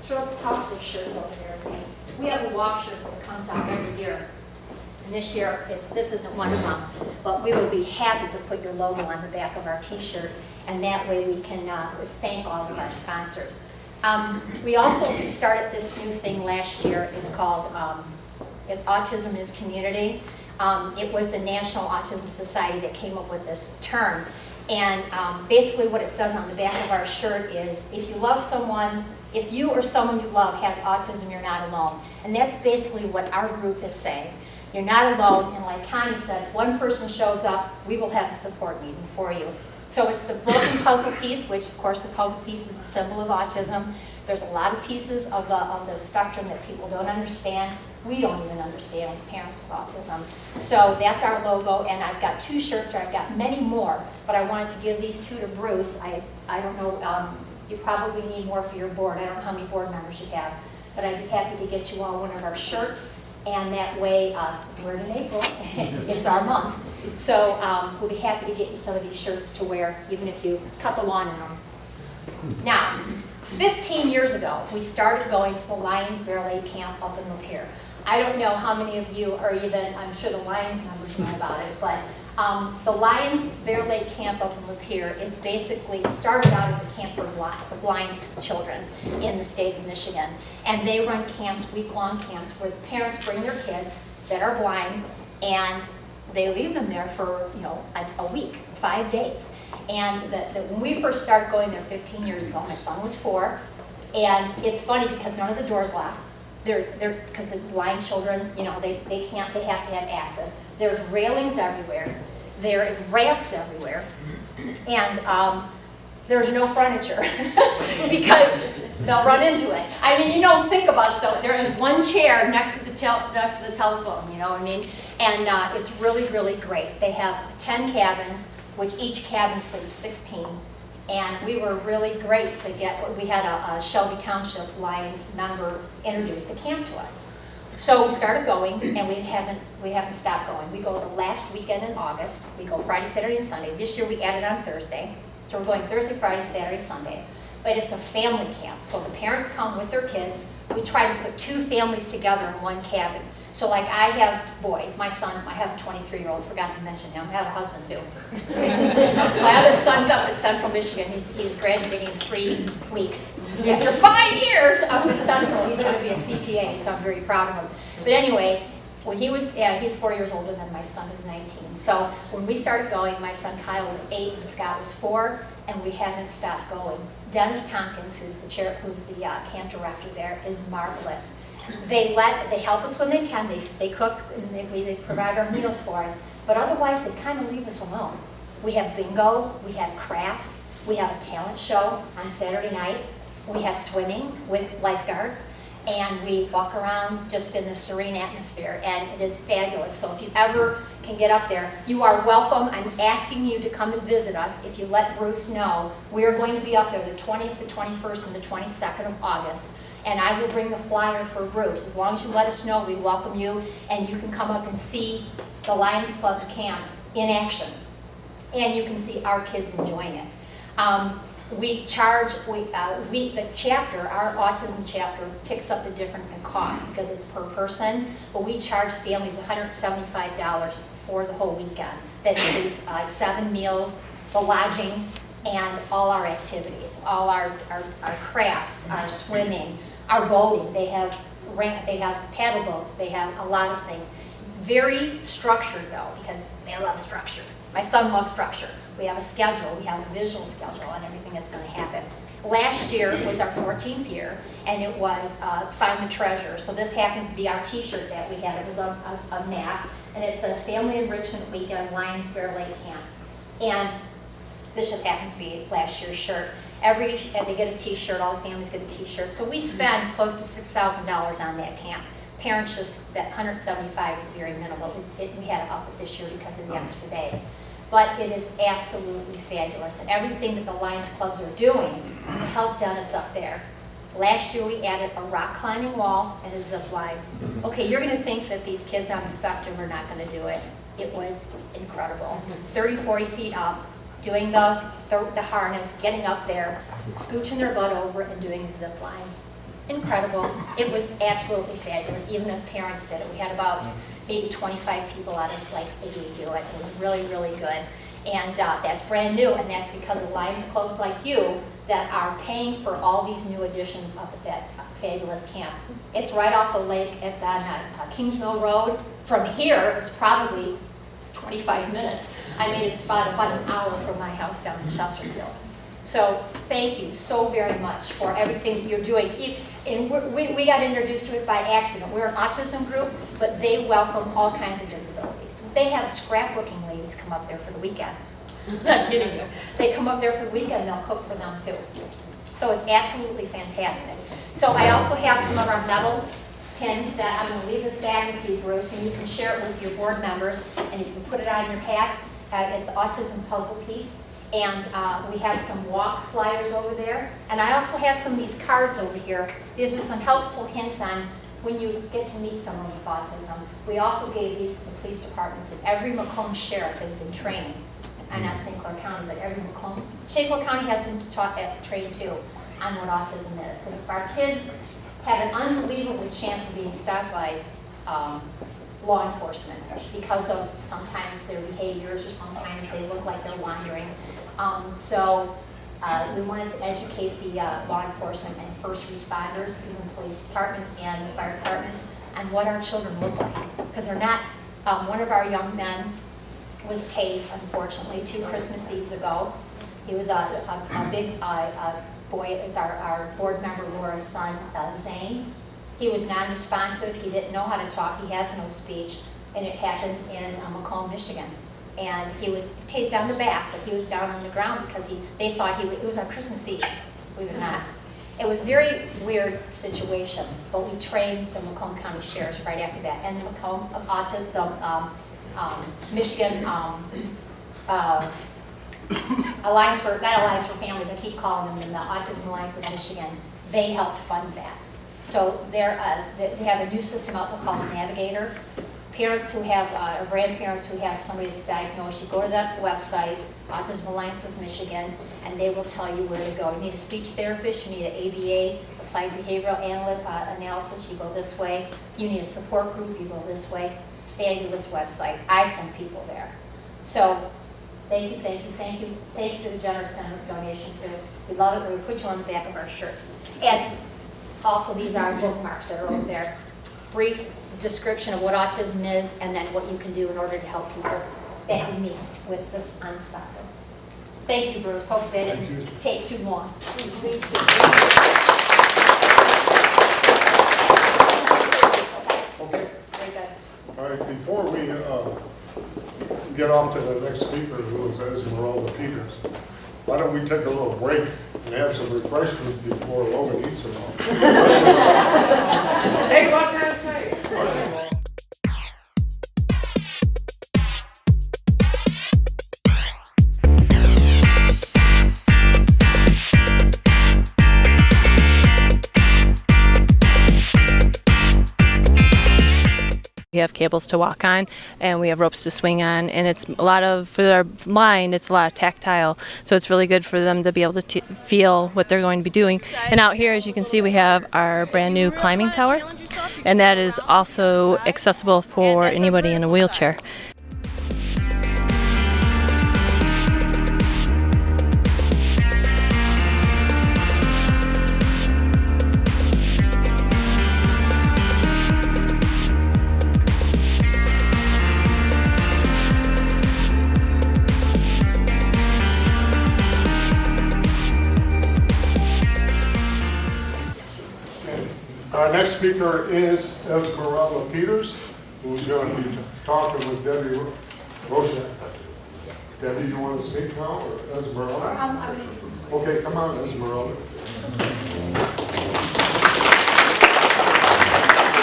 short possible shirt over there. We have a walk shirt that comes out every year. And this year, this isn't one of them, but we would be happy to put your logo on the back of our t-shirt, and that way we can thank all of our sponsors. We also started this new thing last year. It's called it's Autism is Community. It was the National Autism Society that came up with this term. And basically what it says on the back of our shirt is, if you love someone, if you or someone you love has autism, you're not alone. And that's basically what our group is saying. You're not alone, and like Connie said, if one person shows up, we will have a support meeting for you. So it's the broken puzzle piece, which of course the puzzle piece is the symbol of autism. There's a lot of pieces of the spectrum that people don't understand. We don't even understand, parents with autism. So that's our logo, and I've got 2 shirts, or I've got many more, but I wanted to give these 2 to Bruce. I don't know, you probably need more for your board. I don't know how many board members you have, but I'd be happy to get you all one of our shirts, and that way, we're in April, it's our month. So we'll be happy to get you some of these shirts to wear, even if you cut the lawn in them. Now, 15 years ago, we started going to the Lions Bear Lake Camp up in Lapeer. I don't know how many of you are even, I'm sure the Lions members know about it, but the Lions Bear Lake Camp up in Lapeer is basically, it started out as a camp for the blind children in the state of Michigan. And they run camps, week-long camps, where the parents bring their kids that are blind, and they leave them there for, you know, a week, 5 days. And when we first started going there 15 years ago, my son was 4, and it's funny because none of the doors lock. Because the blind children, you know, they can't, they have to have access. There's railings everywhere. There is ramps everywhere. And there's no furniture because they'll run into it. I mean, you don't think about stuff. There is one chair next to the telephone, you know what I mean? And it's really, really great. They have 10 cabins, which each cabin sleeps 16. And we were really great to get, we had a Shelby Township Lions member introduce the camp to us. So we started going, and we haven't stopped going. We go the last weekend in August. We go Friday, Saturday, and Sunday. This year we added on Thursday. So we're going Thursday, Friday, Saturday, Sunday. But it's a family camp. So the parents come with their kids. We try to put 2 families together in one cabin. So like I have boys, my son, I have a 23-year-old, forgot to mention him, I have a husband too. My other son's up at Central Michigan, he's graduating in 3 weeks. After 5 years up at Central, he's going to be a CPA, so I'm very proud of him. But anyway, when he was, he's 4 years older than my son who's 19. So when we started going, my son Kyle was 8 and Scott was 4, and we haven't stopped going. Dennis Tompkins, who's the camp director there, is marvelous. They help us when they can. They cook and they provide our meals for us. But otherwise, they kind of leave us alone. We have bingo. We have crafts. We have a talent show on Saturday night. We have swimming with lifeguards. And we walk around just in the serene atmosphere. And it is fabulous. So if you ever can get up there, you are welcome. I'm asking you to come and visit us. If you let Bruce know, we are going to be up there the 20th, the 21st, and the 22nd of August. And I will bring the flyer for Bruce. As long as you let us know, we welcome you, and you can come up and see the Lions Club camp in action. And you can see our kids enjoying it. We charge, the chapter, our autism chapter, picks up the difference in cost because it's per person, but we charge families $175 for the whole weekend. That includes 7 meals, the lodging, and all our activities, all our crafts, our swimming, our boating. They have paddle boats. They have a lot of things. It's very structured though, because they love structure. My son loves structure. We have a schedule. We have a visual schedule on everything that's going to happen. Last year was our 14th year, and it was Find the Treasure. So this happens to be our T-shirt that we had. It was a map, and it says Family Enrichment Weekend Lions Bear Lake Camp. And this just happens to be last year's shirt. They get a T-shirt, all the families get a T-shirt. So we spend close to $6,000 on that camp. Parents that 175 is very minimal. We had to up it this year because of the extra day. But it is absolutely fabulous. And everything that the Lions Clubs are doing to help Dennis up there. Last year we added a rock climbing wall and a zip line. Okay, you're going to think that these kids on the spectrum are not going to do it. It was incredible. 30, 40 feet up, doing the harness, getting up there, scooching their butt over and doing the zip line. Incredible. It was absolutely fabulous. Even as parents did it. We had about maybe 25 people out of like 80 do it. It was really, really good. And that's brand new, and that's because of Lions Clubs like you that are paying for all these new additions up at that fabulous camp. It's right off the lake. It's on Kings Mill Road. From here, it's probably 25 minutes. I mean, it's about an hour from my house down in Chesterfield. So thank you so very much for everything that you're doing. And we got introduced to it by accident. We're an autism group, but they welcome all kinds of disabilities. They have scrapbooking ladies come up there for the weekend. I'm not kidding you. They come up there for the weekend and they'll cook for them too. So it's absolutely fantastic. So I also have some of our metal pins that I'm going to leave this bag with you, Bruce, and you can share it with your board members, and you can put it on your hats. It's the autism puzzle piece. And we have some walk flyers over there. And I also have some of these cards over here. These are some helpful hints on when you get to meet someone with autism. We also gave these to the police departments, and every Macomb sheriff has been trained. And not St. Clair County, but every Macomb. St. Clair County has been trained too on what autism is. Because if our kids have an unbelievable chance of being stopped by law enforcement because of sometimes their behaviors or sometimes they look like they're wandering. So we wanted to educate the law enforcement and first responders, even police departments and the fire departments, on what our children look like. Because they're not, one of our young men was tased, unfortunately, 2 Christmas Eves ago. He was a big boy. It was our board member, Laura's son, Zane. He was non-responsive. He didn't know how to talk. He has no speech. And it happened in Macomb, Michigan. And he was tased down the back, but he was down on the ground because they thought it was on Christmas Eve, believe it or not. It was a very weird situation, but we trained the Macomb County Sheriffs right after that. And the Macomb Michigan Alliance for, not Alliance for Families, I keep calling them the Autism Alliance of Michigan, they helped fund that. So they have a new system out there called Navigator. Parents who have, or grandparents who have somebody that's diagnosed, you go to that website, Autism Alliance of Michigan, and they will tell you where to go. You need a speech therapist, you need an ABA, Applied Behavioral Analysis, you go this way. You need a support group, you go this way. Fabulous website. I send people there. So thank you, thank you, thank you. Thank you for the generous donation too. We love it. We put you on the back of our shirt. And also these are bookmarks that are over there. Brief description of what autism is and then what you can do in order to help people that you meet with this on the spectrum. Thank you, Bruce. Hope that didn't take too long. Thank you. Okay. Very good. All right, before we get on to the next speaker, who is Esmeralda Peters, why don't we take a little break and have some refreshments before Logan eats them all? Hey, what can I say? We have cables to walk on, and we have ropes to swing on, and it's a lot of, for their mind, it's a lot of tactile, so it's really good for them to be able to feel what they're going to be doing. And out here, as you can see, we have our brand new climbing tower, and that is also accessible for anybody in a wheelchair. Our next speaker is Esmeralda Peters, who's going to be talking with Debbie Rocha. Debbie, you want to speak now, or Esmeralda? Okay, come on, Esmeralda.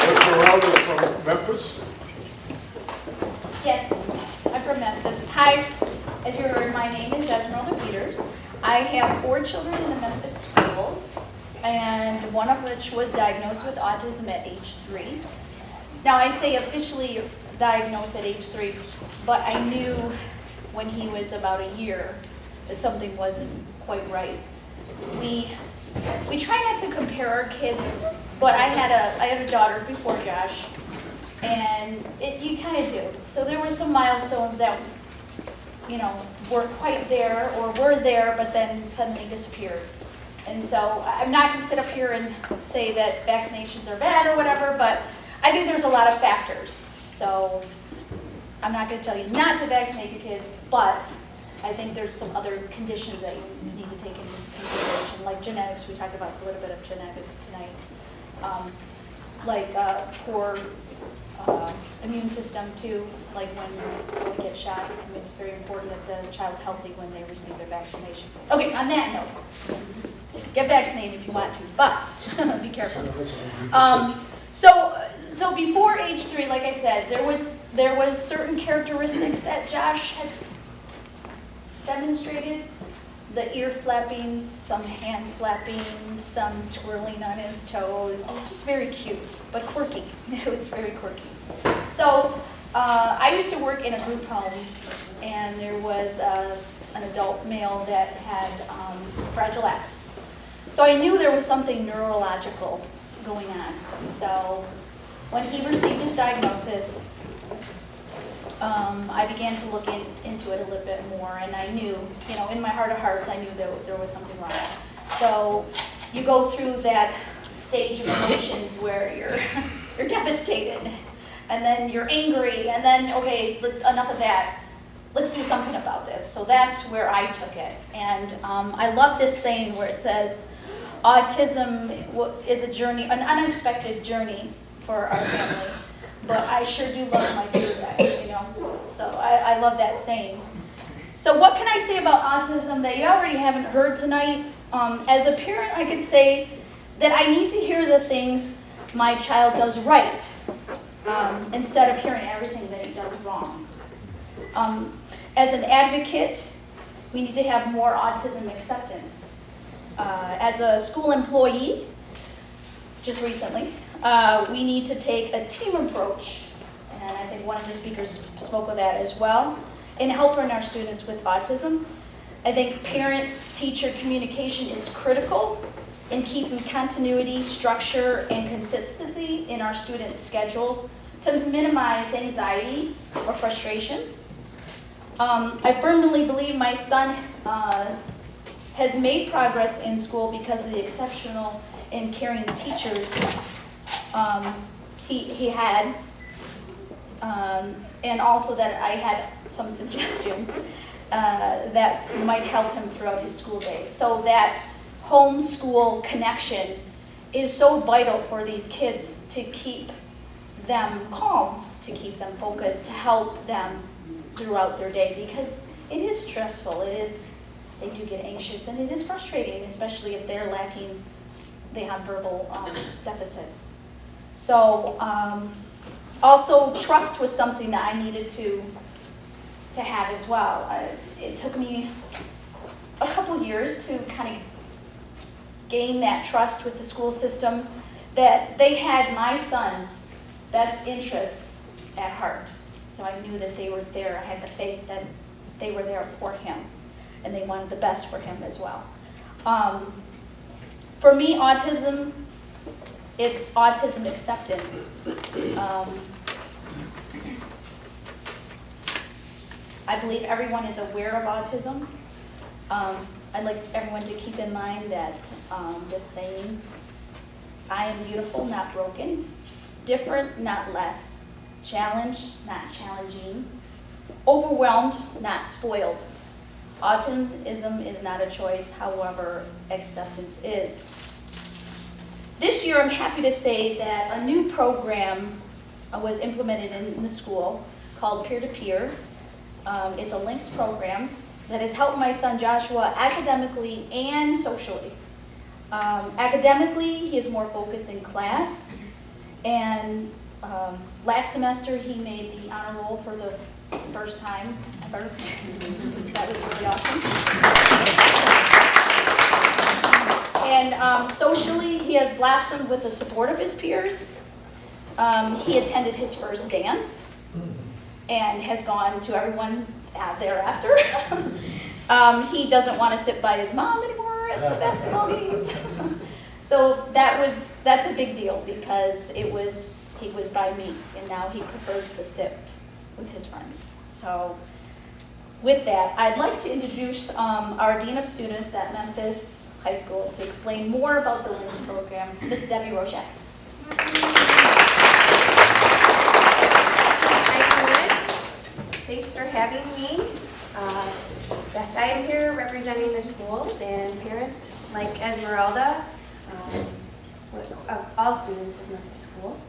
Esmeralda is from Memphis. Yes, I'm from Memphis. Hi, as you heard, my name is Esmeralda Peters. I have 4 children in the Memphis schools, and one of which was diagnosed with autism at age 3. Now I say officially diagnosed at age 3, but I knew when he was about a year that something wasn't quite right. We try not to compare our kids, but I had a daughter before Josh, and you kind of do. So there were some milestones that, you know, weren't quite there or were there, but then suddenly disappeared. And so I'm not going to sit up here and say that vaccinations are bad or whatever, but I think there's a lot of factors. So I'm not going to tell you not to vaccinate your kids, but I think there's some other conditions that you need to take into consideration, like genetics. We talked about a little bit of genetics tonight. Like poor immune system too, like when they get shots. I mean, it's very important that the child's healthy when they receive their vaccination. Okay, on that note, get vaccinated if you want to, but be careful. So before age 3, like I said, there was certain characteristics that Josh had demonstrated. the ear flapping, some hand flapping, some twirling on his toes. It was just very cute, but quirky. It was very quirky. So I used to work in a group home, and there was an adult male that had Fragile X. So I knew there was something neurological going on. So when he received his diagnosis, I began to look into it a little bit more, and I knew, in my heart of hearts, I knew that there was something wrong. So you go through that stage of emotions where you're devastated, and then you're angry, and then, okay, enough of that. Let's do something about this. So that's where I took it. And I love this saying where it says, autism is a journey, an unexpected journey for our family. But I sure do love my tour guide, So I love that saying. So what can I say about autism that you already haven't heard tonight? As a parent, I could say that I need to hear the things my child does right instead of hearing everything that he does wrong. As an advocate, we need to have more autism acceptance. As a school employee, just recently, we need to take a team approach, and I think one of the speakers spoke of that as well, in helping our students with autism. I think parent-teacher communication is critical in keeping continuity, structure, and consistency in our students' schedules to minimize anxiety or frustration. I firmly believe my son has made progress in school because of the exceptional and caring teachers he had, and also that I had some suggestions that might help him throughout his school day. So that home-school connection is so vital for these kids to keep them calm, to keep them focused, to help them throughout their day, because it is stressful. They do get anxious, and it is frustrating, especially if they're lacking the nonverbal deficits. So also trust was something that I needed to have as well. It took me a couple years to kind of gain that trust with the school system, that they had my son's best interests at heart. So I knew that they were there. I had the faith that they were there for him, and they wanted the best for him as well. For me, autism, it's autism acceptance. I believe everyone is aware of autism. I'd like everyone to keep in mind that this saying, I am beautiful, not broken, different, not less, challenged, not challenging, overwhelmed, not spoiled. Autism is not a choice, however, acceptance is. This year, I'm happy to say that a new program was implemented in the school called Peer-to-Peer. It's a links program that has helped my son Joshua academically and socially. Academically, he is more focused in class, and last semester he made the honor roll for the first time ever. That was really awesome. And socially, he has blossomed with the support of his peers. He attended his first dance and has gone to everyone thereafter. He doesn't want to sit by his mom anymore at the basketball games. So that's a big deal, because he was by me, and now he prefers to sit with his friends. So with that, I'd like to introduce our Dean of Students at Memphis High School to explain more about the LINKS program, Ms. Debbie Rochak. Thanks for having me. Yes, I am here representing the schools and parents like Esmeralda, of all students of Memphis schools.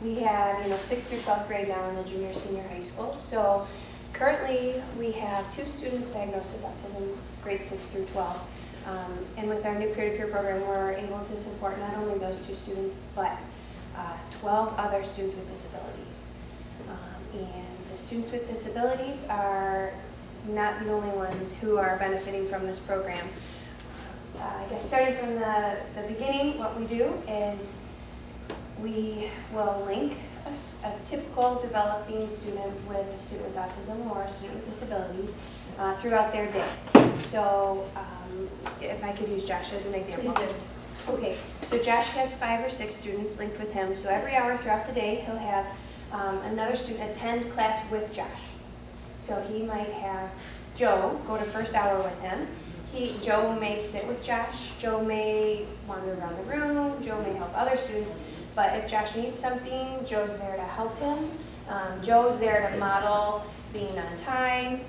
We have 6th through 12th grade now in the junior, senior high school. So currently we have 2 students diagnosed with autism, grades 6 through 12. And with our new peer-to-peer program, we're able to support not only those 2 students, but 12 other students with disabilities. And the students with disabilities are not the only ones who are benefiting from this program. I guess starting from the beginning, what we do is we will link a typical developing student with a student with autism or a student with disabilities throughout their day. So if I could use Josh as an example. Please do. Okay, so Josh has 5 or 6 students linked with him, so every hour throughout the day he'll have another student attend class with Josh. So he might have Joe go to first hour with him. Joe may sit with Josh, Joe may wander around the room, Joe may help other students, but if Josh needs something, Joe's there to help him. Joe's there to model being on time,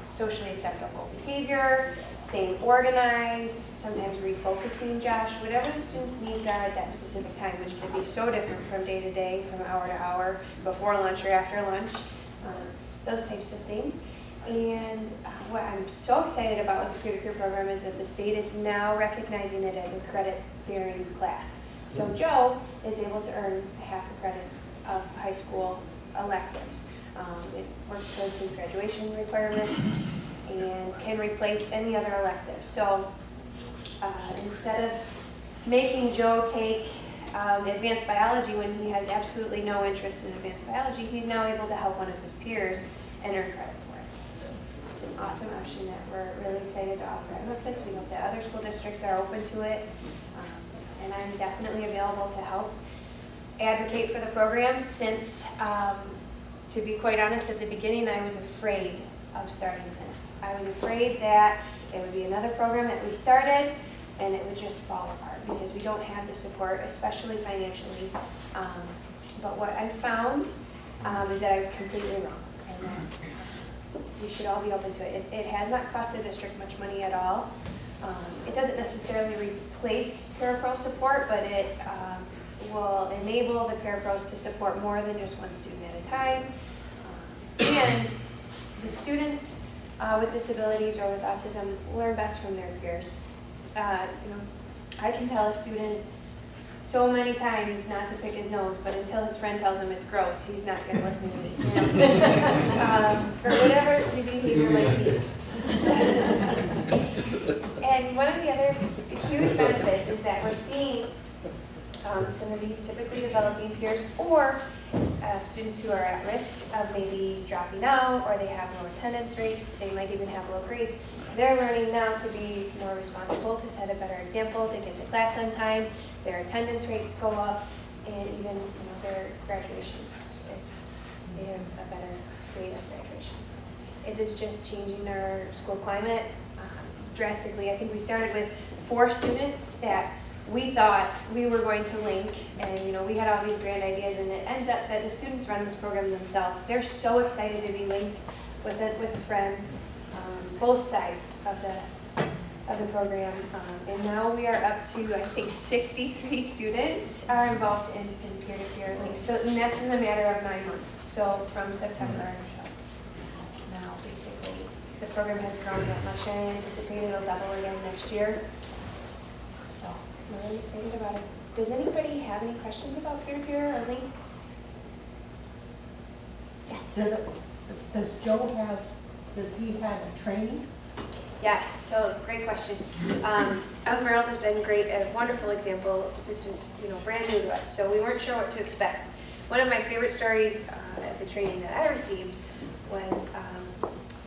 socially acceptable behavior, staying organized, sometimes refocusing Josh, whatever the student's needs are at that specific time, which can be so different from day to day, from hour to hour, before lunch or after lunch, those types of things. And what I'm so excited about with the peer-to-peer program is that the state is now recognizing it as a credit-bearing class. So Joe is able to earn half a credit of high school electives. It works towards his graduation requirements and can replace any other elective. So instead of making Joe take advanced biology when he has absolutely no interest in advanced biology, he's now able to help one of his peers and earn credit for it. So it's an awesome option that we're really excited to offer at Memphis. We hope that other school districts are open to it. And I'm definitely available to help advocate for the program since, to be quite honest, at the beginning I was afraid of starting this. I was afraid that it would be another program that we started and it would just fall apart because we don't have the support, especially financially. But what I found is that I was completely wrong and that we should all be open to it. It has not cost the district much money at all. It doesn't necessarily replace parapro support, but it will enable the parapros to support more than just one student at a time. And the students with disabilities or with autism learn best from their peers. I can tell a student so many times not to pick his nose, but until his friend tells him it's gross, he's not going to listen to me. Or whatever the behavior might be. And one of the other huge benefits is that we're seeing some of these typically developing peers or students who are at risk of maybe dropping out or they have low attendance rates, they might even have low grades. They're learning now to be more responsible, to set a better example, to get to class on time, their attendance rates go up, and even their graduation is, they have a better rate of graduation. So it is just changing our school climate drastically. I think we started with 4 students that we thought we were going to link, and we had all these grand ideas, and it ends up that the students run this program themselves. They're so excited to be linked with a friend, both sides of the program, and now we are up to, I think, 63 students are involved in peer-to-peer links. So and that's in a matter of 9 months. So from September until now, basically, the program has grown that much, and I anticipate it'll double again next year. So I'm really excited about it. Does anybody have any questions about peer-to-peer or links? Yes. Does he have a training? Yes, so great question. Esmeralda has been great, a wonderful example. This was brand new to us, so we weren't sure what to expect. One of my favorite stories at the training that I received was,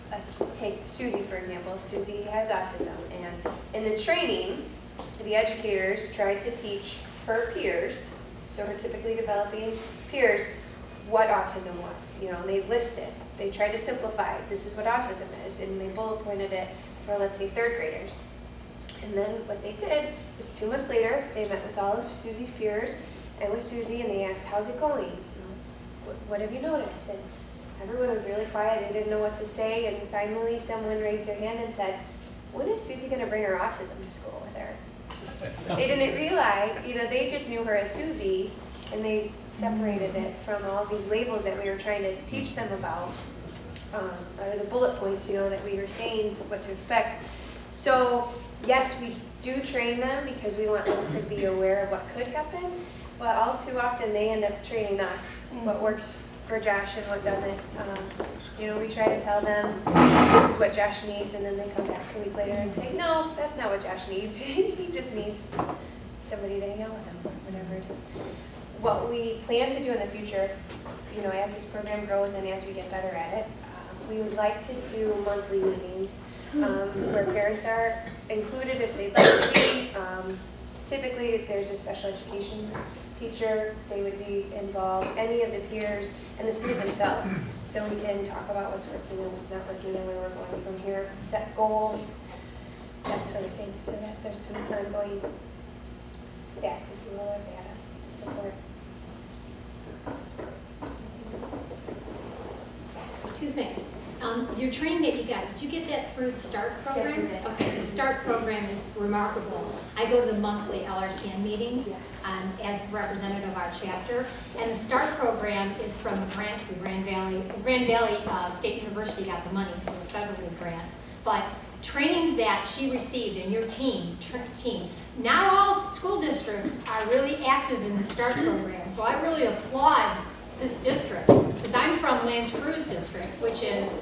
let's take Susie for example. Susie has autism, and in the training, the educators tried to teach her peers, so her typically developing peers, what autism was. And they listed, they tried to simplify, this is what autism is, and they bullet pointed it for, let's say, 3rd graders. And then what they did was 2 months later, they met with all of Susie's peers and with Susie, and they asked, how's it going? What have you noticed? And everyone was really quiet, they didn't know what to say, and finally someone raised their hand and said, when is Susie going to bring her autism to school with her? They didn't realize, they just knew her as Susie, and they separated it from all these labels that we were trying to teach them about, or the bullet points, that we were saying what to expect. So yes, we do train them because we want them to be aware of what could happen, but all too often they end up training us what works for Josh and what doesn't. You know, we try to tell them this is what Josh needs, and then they come back a week later and say, no, that's not what Josh needs. He just needs somebody to hang out with him, whatever it is. What we plan to do in the future, you know, as this program grows and as we get better at it, we would like to do monthly meetings where parents are included if they'd like to be. Typically, if there's a special education teacher, they would be involved, any of the peers, and the student themselves. So we can talk about what's working and what's not working and where we're going from here, set goals, that sort of thing, so that there's some ongoing stats, if you will, or data to support. Two things. Your training that you got, did you get that through the START program? Yes, I did. Okay, the START program is remarkable. I go to the monthly LRCN meetings as representative of our chapter, and the START program is from a grant through Grand Valley State University got the money from a federal grant. But trainings that she received in your team, not all school districts are really active in the START program, so I really applaud this district, because I'm from L'Anse Creuse district, which is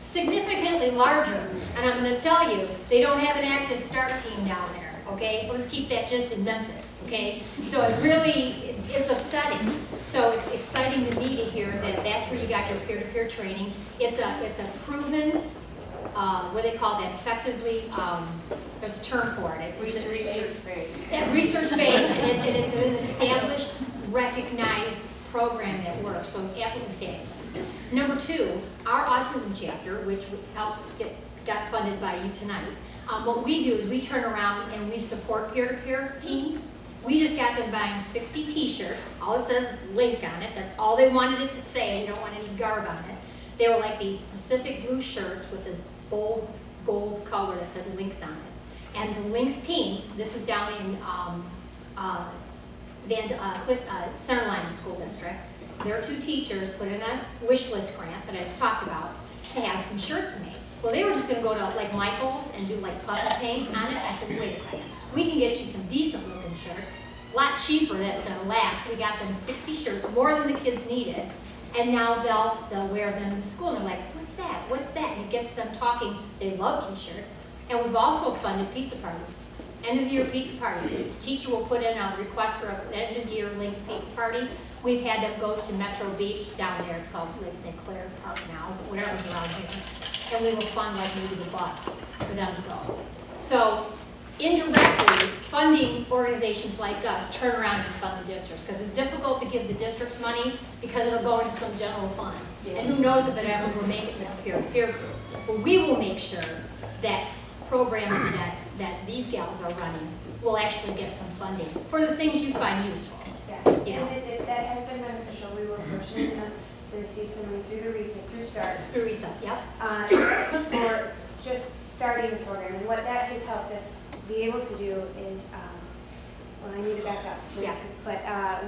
significantly larger, and I'm going to tell you, they don't have an active START team down there, okay? Let's keep that just in Memphis, okay? So it really, it's upsetting. So it's exciting to me to hear that that's where you got your peer-to-peer training. It's a proven, what do they call that, effectively, there's a term for it. Research-based. Research-based, and it's an established, recognized program that works, so it's absolutely fabulous. Number two, our autism chapter, which got funded by you tonight, what we do is we turn around and we support peer-to-peer teams. We just got them buying 60 t-shirts. All it says is link on it. That's all they wanted it to say. They don't want any garb on it. They were like these Pacific blue shirts with this bold gold color that said links on it. And the links team, this is down in Centerline School District. Their two teachers put in a wish list grant that I just talked about to have some shirts made. Well, they were just going to go to like Michael's and do like puffy paint on it. I said, wait a second, we can get you some decent looking shirts, a lot cheaper that's going to last. We got them 60 shirts, more than the kids needed, and now they'll wear them to school. And they're like, what's that? What's that? And it gets them talking. They love t-shirts. And we've also funded pizza parties. End of the year pizza parties. The teacher will put in a request for an end of the year Links pizza party. We've had them go to Metro Beach down there. It's called Lake St. Clair Park now, but whatever's around here. And we will fund like maybe the bus for them to go. So indirectly, funding organizations like us turn around and fund the districts, because it's difficult to give the districts money because it'll go into some general fund. And who knows if it ever will make it to the peer-to-peer group. But we will make sure that programs that these gals are running will actually get some funding for the things you find useful. Yes, You know. and that has been beneficial. We were fortunate enough to receive some money through the RESA, through START. Through RESA, yep. For just starting the program. And what that has helped us be able to do is, well, I need to back up. Yeah. But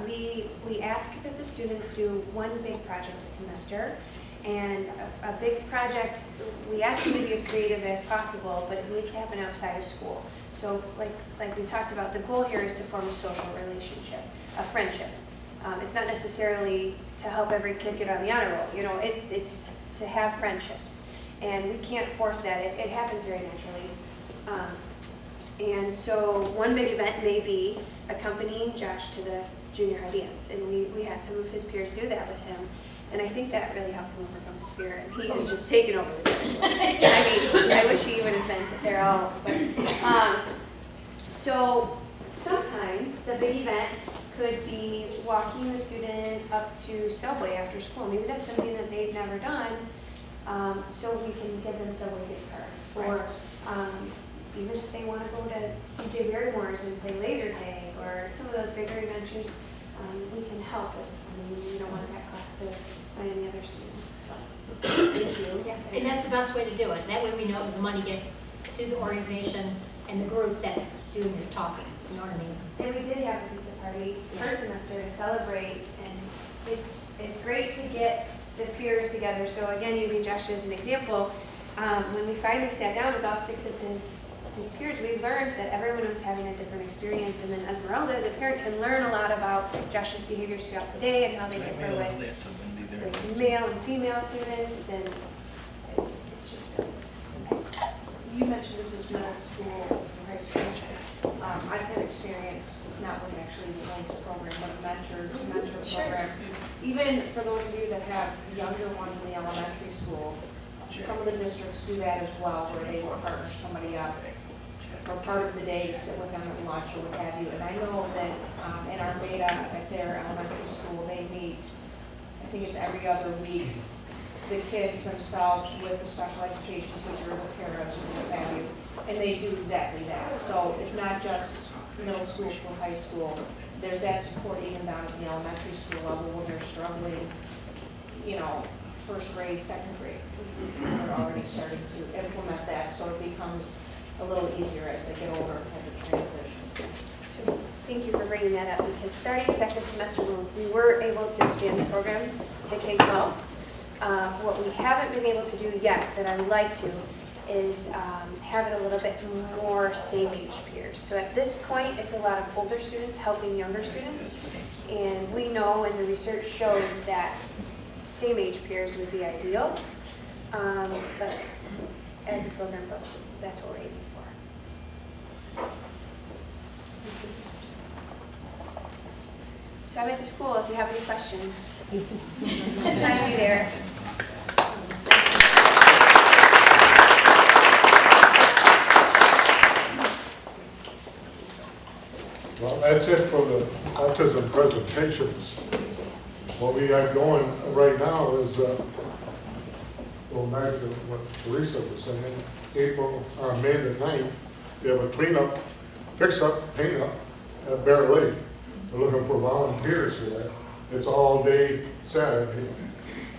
we ask that the students do one big project a semester. And a big project, we ask them to be as creative as possible, but it needs to happen outside of school. So like we talked about, the goal here is to form a social relationship, a friendship. It's not necessarily to help every kid get on the honor roll. You know, it's to have friendships. And we can't force that. It happens very naturally. And so one big event may be accompanying Josh to the junior high dance. And we had some of his peers do that with him. And I think that really helped him overcome his fear. And he has just taken over the dance floor. I mean, I wish he would have been there all. But, so sometimes the big event could be walking the student up to Subway after school. Maybe that's something that they've never done. So we can give them Subway gift cards. Or even if they want to go to CJ Barrymore's and play laser tag or some of those bigger adventures, we can help with. I mean, we don't want that cost to any other students. So thank you. Yeah, and that's the best way to do it. That way we know the money gets to the organization and the group that's doing the talking. You know what I mean? And we did have a pizza party first semester to celebrate, and it's great to get the peers together. So again, using Josh as an example, when we finally sat down with all 6 of his peers, we learned that everyone was having a different experience, and then Esmeralda, as a parent, can learn a lot about Josh's behaviors throughout the day and how they differ with with male and female students, and it's just really. You mentioned this is middle school, high school. I've had experience, not with actually the Links program, but a mentor program. Even for those of you that have younger ones in the elementary school, some of the districts do that as well, where they will partner somebody up for part of the day, sit with them at lunch or what have you. And I know that in our data at their elementary school, they meet, I think it's every other week, the kids themselves with the special education teachers, parents, or what have you, and they do exactly that. So it's not just middle school to high school. There's that support even down at the elementary school level when they're struggling, you know, first grade, second grade. They're already starting to implement that, so it becomes a little easier as they get older and have the transition. So thank you for bringing that up, because starting second semester, we were able to expand the program to K-12. What we haven't been able to do yet, that I would like to, is have it a little bit more same-age peers. So at this point, it's a lot of older students helping younger students, and we know, and the research shows, that same-age peers would be ideal. But as the program goes, that's what we're aiming for. So I'm at the school if you have any questions. I'll be there. Well, that's it for the autism presentations. What we got going right now is, going back to what Teresa was saying, May the 9th, we have a cleanup, fix-up, paint-up at Bear Lake. We're looking for volunteers for that. It's all day Saturday,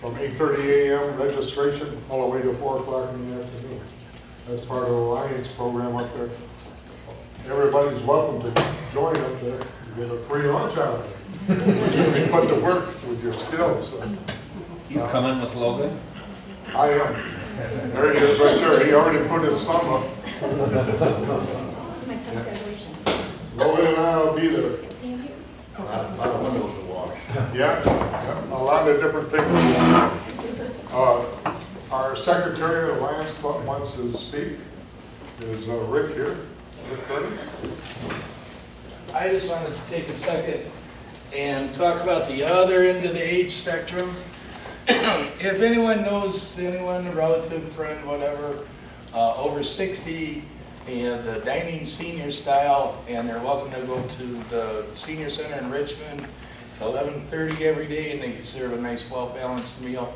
from 8:30 a.m. registration all the way to 4 o'clock in the afternoon. That's part of the Lions program up there. Everybody's welcome to join up there. You get a free lunch out of it. You put to work with your skills. So. You coming with Logan? I am. There he is right there. He already put his thumb up. It's my son's graduation. Logan and I will be there. See you here. A lot of windows to wash. Yeah, a lot of different things. Our secretary of the Lions Club wants to speak. Is Rick here? Rick Curtis? I just wanted to take a second and talk about the other end of the age spectrum. If anyone knows anyone, a relative, friend, whatever, over 60, and the dining senior style, and they're welcome to go to the senior center in Richmond at 11:30 every day, and they can serve a nice, well-balanced meal.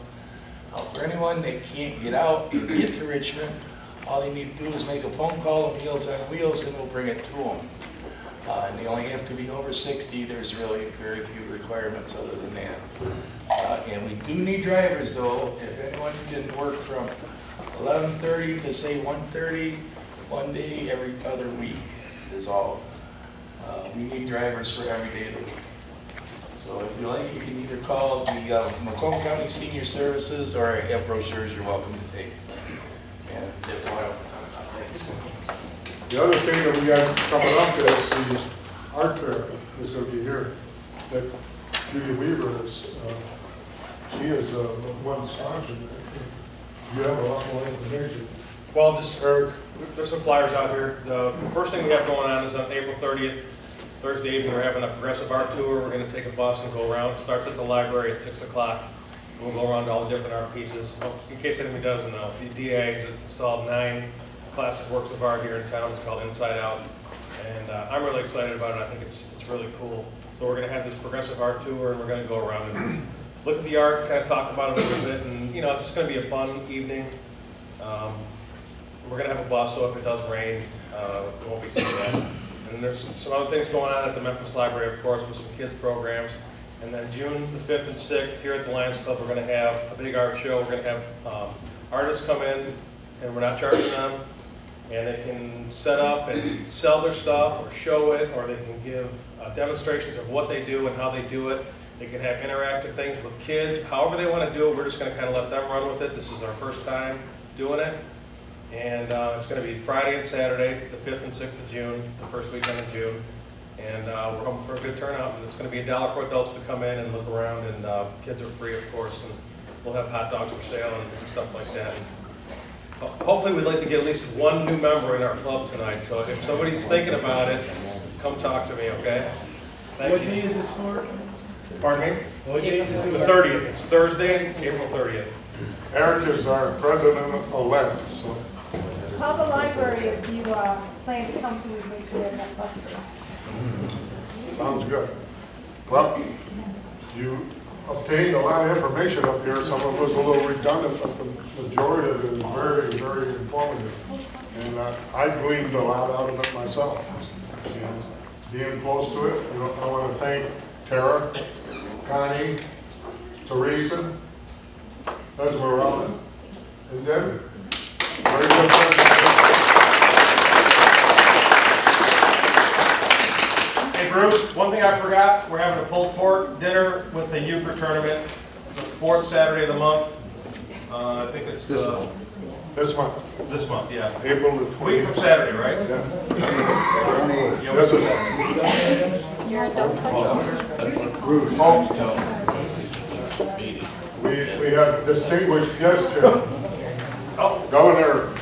For anyone that can't get out and get to Richmond, all they need to do is make a phone call to Meals on Wheels, and we'll bring it to them. And they only have to be over 60. There's really very few requirements other than that. And we do need drivers, though. If anyone can work from 11:30 to say 1:30, one day every other week is all. We need drivers for every day of the week. So if you like, you can either call the Macomb County Senior Services, or I have brochures you're welcome to take. And that's all I want to talk about. Thanks. The other thing that we got coming up is the art fair is going to be here. That Judy Weaver is, she is one sponsor. You have a lot more information. Well, just there's some flyers out here. The first thing we have going on is on April 30th, Thursday evening, we're having a progressive art tour. We're going to take a bus and go around. It starts at the library at 6 o'clock. We'll go around to all the different art pieces. In case anybody doesn't know, the DA has installed 9 classic works of art here in town. It's called Inside Out. And I'm really excited about it. I think it's really cool. So we're going to have this progressive art tour, and we're going to go around and look at the art, kind of talk about it a little bit. And, you know, it's just going to be a fun evening. We're going to have a bus, so if it does rain, it won't be too bad. And there's some other things going on at the Memphis Library, of course, with some kids programs. And then June the 5th and 6th, here at the Lions Club, we're going to have a big art show. We're going to have artists come in, and we're not charging them. And they can set up and sell their stuff, or show it, or they can give demonstrations of what they do and how they do it. They can have interactive things with kids. However they want to do it, we're just going to kind of let them run with it. This is our first time doing it. And it's going to be Friday and Saturday, the 5th and 6th of June, the first weekend of June. And we're hoping for a good turnout, and it's going to be $1 for adults to come in and look around, and kids are free, of course, and we'll have hot dogs for sale and stuff like that. And hopefully, we'd like to get at least one new member in our club tonight, so if somebody's thinking about it, come talk to me, okay? What day is it for? Pardon me? What day is it? The 30th. It's Thursday, April 30th. Eric is our president-elect, so. Tell the library if you plan to come to the meeting in that bus. Sounds good. Well, you obtained a lot of information up here. Some of it was a little redundant, but the majority of it is very, very informative. And I gleaned a lot out of it myself. And being close to it, you know, I want to thank Tara, Connie, Teresa, Esmeralda, and Debbie. Very good presentation. Hey Bruce, one thing I forgot, we're having a pulled pork dinner with the euchre tournament, the 4th Saturday of the month. I think it's This month. This month, yeah. April the 20th. Week from Saturday, right? Yeah. Yeah, This is we have distinguished guests here. Governor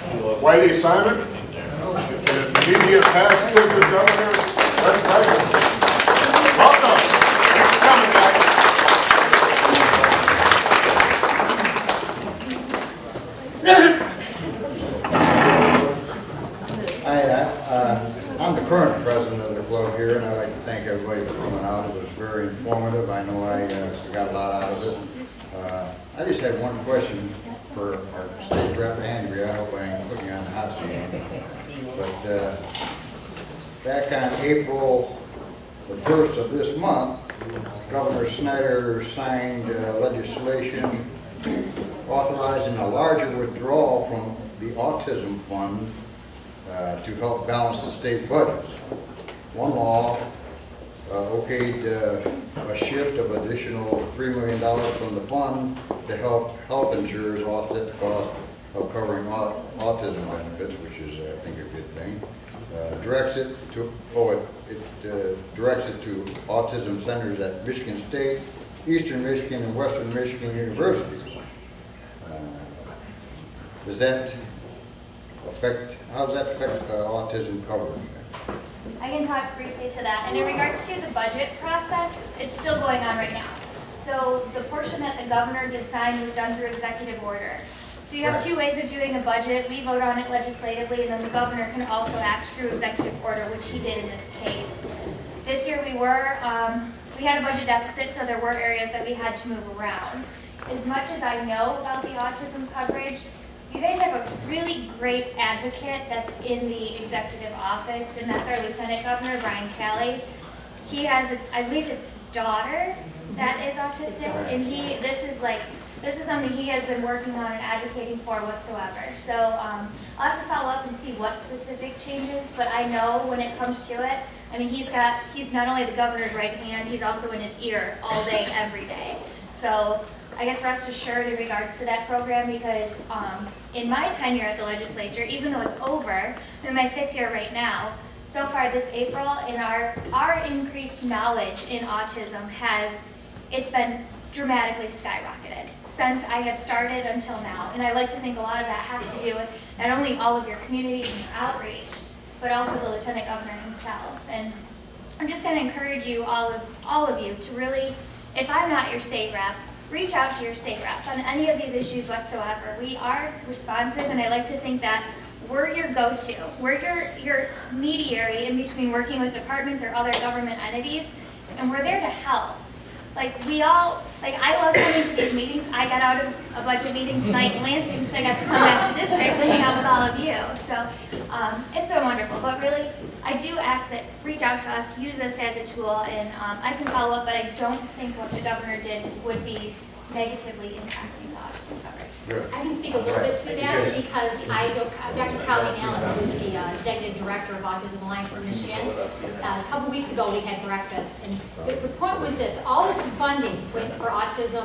Whitey Simon, and media past to the governor, Brett Price. Welcome. Thanks for coming, guys. I'm the current president of the club here, and I'd like to thank everybody for coming out. It was very informative. I know I got a lot out of it. I just had one question for our state rep, Andrea. I hope I ain't putting you on the hot seat. But back on April the 1st of this month, Governor Snyder signed legislation authorizing a larger withdrawal from the Autism Fund to help balance the state budgets. One law okayed a shift of additional $3 million from the fund to help health insurers offset the cost of covering autism benefits, which is, I think, a good thing. Directs it to autism centers at Michigan State, Eastern Michigan, and Western Michigan universities. Does that affect? How does that affect autism coverage? I can talk briefly to that. And in regards to the budget process, it's still going on right now. So the portion that the governor did sign was done through executive order. So you have two ways of doing a budget. We vote on it legislatively, and then the governor can also act through executive order, which he did in this case. This year we had a budget deficit, so there were areas that we had to move around. As much as I know about the autism coverage, you guys have a really great advocate that's in the executive office, and that's our Lieutenant Governor, Brian Kelly. He has, I believe it's his daughter that is autistic, and this is something he has been working on and advocating for whatsoever. So I'll have to follow up and see what specific changes, but I know when it comes to it, I mean, he's not only the governor's right hand, he's also in his ear all day, every day. So I guess rest assured in regards to that program, because in my tenure at the legislature, even though it's over, I'm in my 5th year right now, so far this April, in our increased knowledge in autism it's been dramatically skyrocketed since I have started until now. And I like to think a lot of that has to do with not only all of your communities and your outreach, but also the Lieutenant Governor himself. And I'm just going to encourage you, all of you, to really, if I'm not your state rep, reach out to your state rep on any of these issues whatsoever. We are responsive, and I like to think that we're your go-to. We're your mediary in between working with departments or other government entities, and we're there to help. I love coming to these meetings. I got out of a budget meeting tonight in Lansing because I got to come back to district to hang out with all of you. So it's been wonderful. But really, I do ask that reach out to us, use us as a tool, and I can follow up, but I don't think what the governor did would be negatively impacting the autism coverage. I can speak a little bit to that because I know Dr. Colleen Allen, who's the Executive Director of Autism Alliance in Michigan. A couple weeks ago we had breakfast, and the point was this: all this funding went for autism,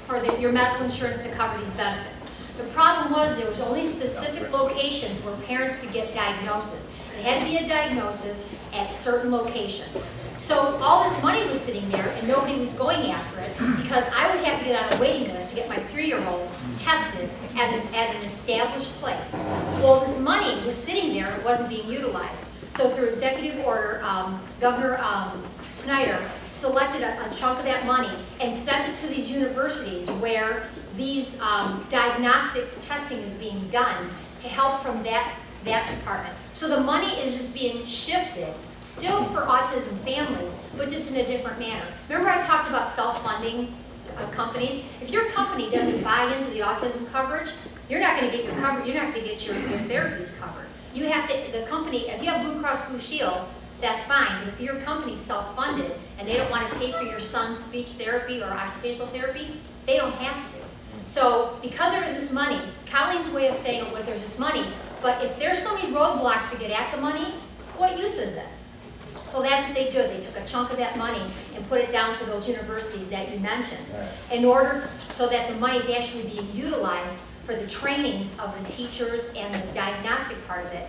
for your medical insurance to cover these benefits. The problem was there was only specific locations where parents could get diagnosis. It had to be a diagnosis at certain locations. So all this money was sitting there and nobody was going after it because I would have to get on a waiting list to get my 3-year-old tested at an established place. Well, this money was sitting there, it wasn't being utilized. So through executive order, Governor Snyder selected a chunk of that money and sent it to these universities where these diagnostic testing is being done to help from that department. So the money is just being shifted, still for autism families, but just in a different manner. Remember I talked about self-funding companies? If your company doesn't buy into the autism coverage, you're not going to get your coverage, you're not going to get your therapies covered. You have to, the company, if you have Blue Cross Blue Shield, that's fine. But if your company's self-funded and they don't want to pay for your son's speech therapy or occupational therapy, they don't have to. So because there is this money, Colleen's way of saying it was there's this money, but if there's so many roadblocks to get at the money, what use is it? So that's what they did. They took a chunk of that money and put it down to those universities that you mentioned, in order so that the money is actually being utilized for the trainings of the teachers and the diagnostic part of it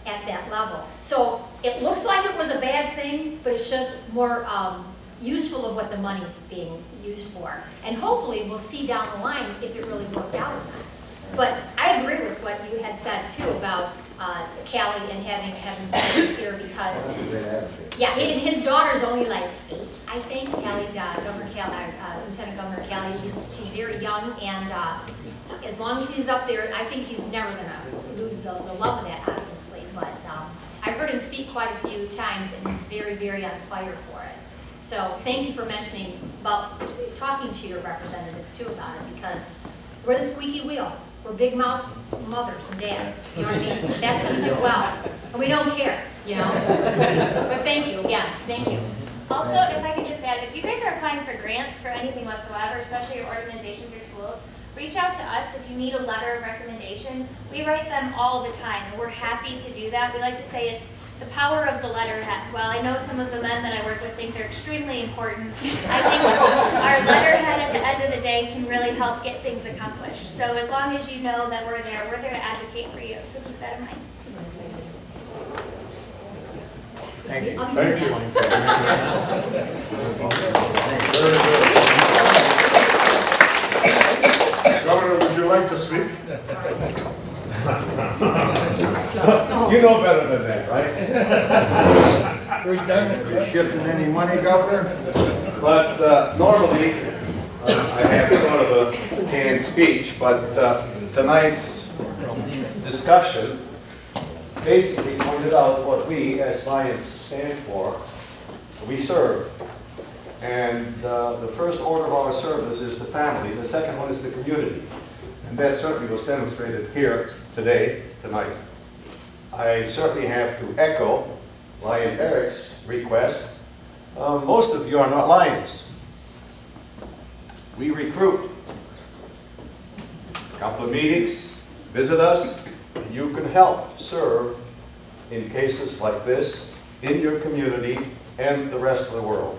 at that level. So it looks like it was a bad thing, but it's just more useful of what the money's being used for. And hopefully we'll see down the line if it really worked out or not. But I agree with what you had said too about Callie and having students here because, yeah, and his daughter's only like 8, I think. Callie's Lieutenant Governor Callie, she's very young, and as long as he's up there, I think he's never gonna lose the love of that, obviously. But I've heard him speak quite a few times, and he's very, very on fire for it. So thank you for mentioning about talking to your representatives too about it, because we're the squeaky wheel. We're big mouth mothers and dads, you know what I mean? That's what we do well. And we don't care, you know? But thank you, again, thank you. Also, if I could just add, if you guys are applying for grants for anything whatsoever, especially your organizations or schools, reach out to us if you need a letter of recommendation. We write them all the time, and we're happy to do that. We like to say it's the power of the letterhead. While I know some of the men that I work with think they're extremely important, I think our letterhead at the end of the day can really help get things accomplished. So as long as you know that we're there to advocate for you. So keep that in mind. Thank you. Thank you. Governor, would you like to speak? You know better than that, right? You shifting any money, Governor? But normally, I have sort of a canned speech, but tonight's discussion basically pointed out what we as Lions stand for. We serve. And the first order of our service is the family. The second one is the community. And that certainly was demonstrated here today, tonight. I certainly have to echo Lion Eric's request. Most of you are not Lions. We recruit. A couple of meetings, visit us, and you can help serve in cases like this in your community and the rest of the world.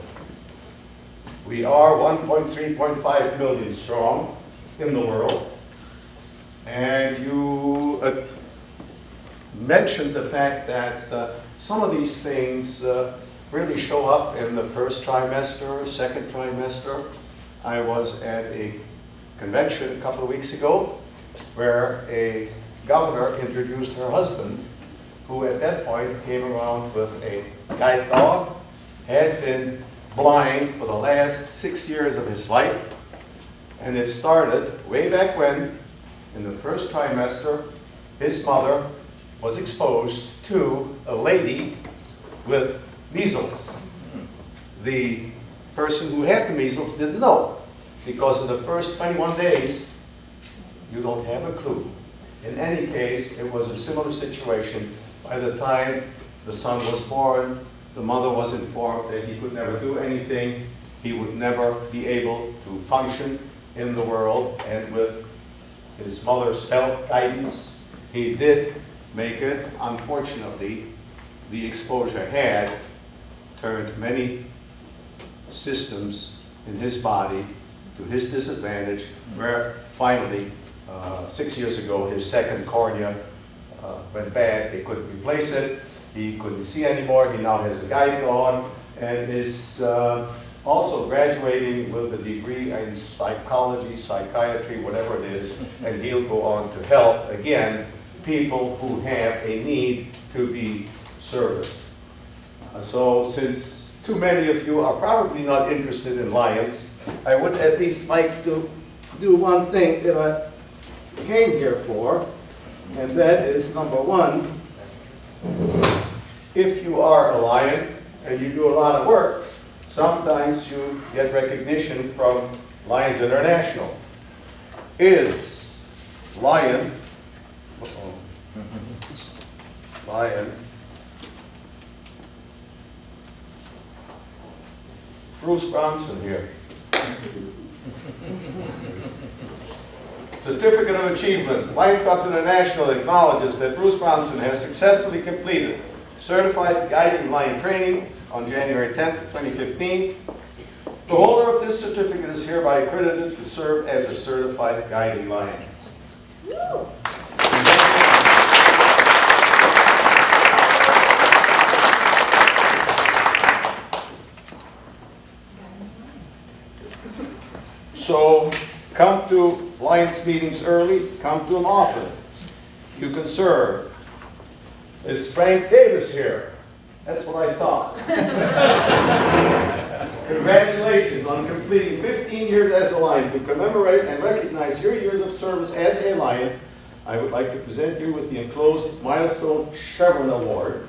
We are 1.3.5 million strong in the world. And you mentioned the fact that some of these things really show up in the first trimester, second trimester. I was at a convention a couple of weeks ago where a governor introduced her husband, who at that point came around with a guide dog, had been blind for the last 6 years of his life, and it started way back when, in the first trimester, his mother was exposed to a lady with measles. The person who had the measles didn't know, because in the first 21 days, you don't have a clue. In any case, it was a similar situation. By the time the son was born, the mother was informed that he could never do anything. He would never be able to function in the world, and with his mother's help, guidance, he did make it. Unfortunately, the exposure had turned many systems in his body to his disadvantage, where finally, 6 years ago, his second cornea went bad. They couldn't replace it, He couldn't see anymore. He now has a guide on and is also graduating with a degree in psychology, psychiatry, whatever it is, and he'll go on to help, again, people who have a need to be serviced. So since too many of you are probably not interested in lions, I would at least like to do one thing that I came here for, and that is, number one, if you are a lion and you do a lot of work, sometimes you get recognition from Lions International. Is Lion, Lion, Bruce Bronson here. Certificate of Achievement. Lions Club International acknowledges that Bruce Bronson has successfully completed certified guiding lion training on January 10th, 2015. The holder of this certificate is hereby accredited to serve as a certified guiding lion. So come to Lions meetings early, come to them often. You can serve. Is Frank Davis here? That's what I thought. Congratulations on completing 15 years as a Lion. To commemorate and recognize your years of service as a Lion, I would like to present you with the enclosed Milestone Chevron Award.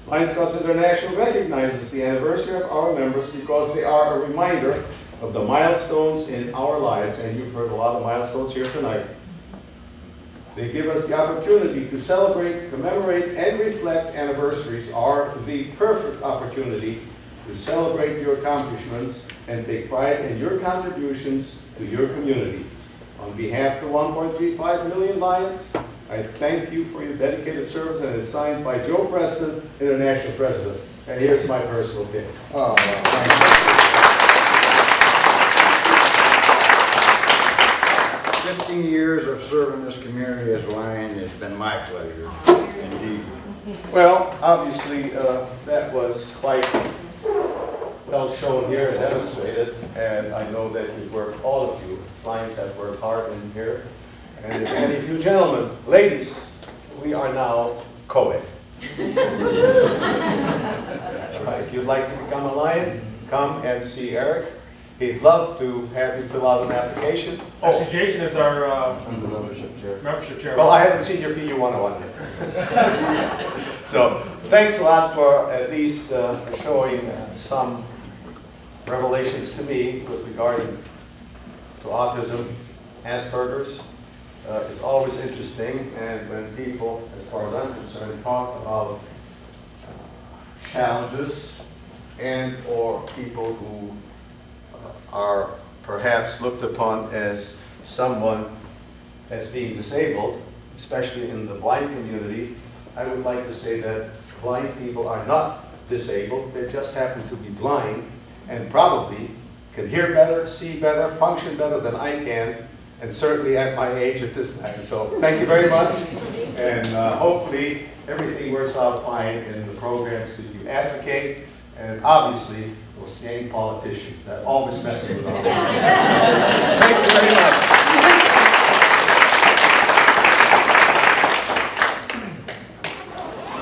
Lions Clubs International recognizes the anniversary of our members because they are a reminder of the milestones in our lives, and you've heard a lot of milestones here tonight. They give us the opportunity to celebrate, commemorate, and reflect. Anniversaries are the perfect opportunity to celebrate your accomplishments and take pride in your contributions to your community. On behalf of the 1.35 million Lions, I thank you for your dedicated service, and it's signed by Joe Preston, International President. And here's my personal gift. Oh, wow. 15 years of serving this community as a Lion has been my pleasure, indeed. Well, obviously, that was quite well shown here and demonstrated, and I know that you've worked, all of you, Lions have worked hard in here. And if any of you gentlemen, ladies, we are now co-ed. If you'd like to become a Lion, come and see Eric. He'd love to have you fill out an application. Actually, Jason is our membership chair. Well, I haven't seen your PU 101 yet. So, thanks a lot for at least showing some revelations to me with regard to autism, Asperger's. It's always interesting, and when people, as far as I'm concerned, talk about challenges and or people who are perhaps looked upon as someone as being disabled, especially in the blind community, I would like to say that blind people are not disabled. They just happen to be blind and probably can hear better, see better, function better than I can, and certainly at my age at this time. So thank you very much, and hopefully everything works out fine in the programs that you advocate, and obviously those dang politicians that always mess with us. Thank you very much.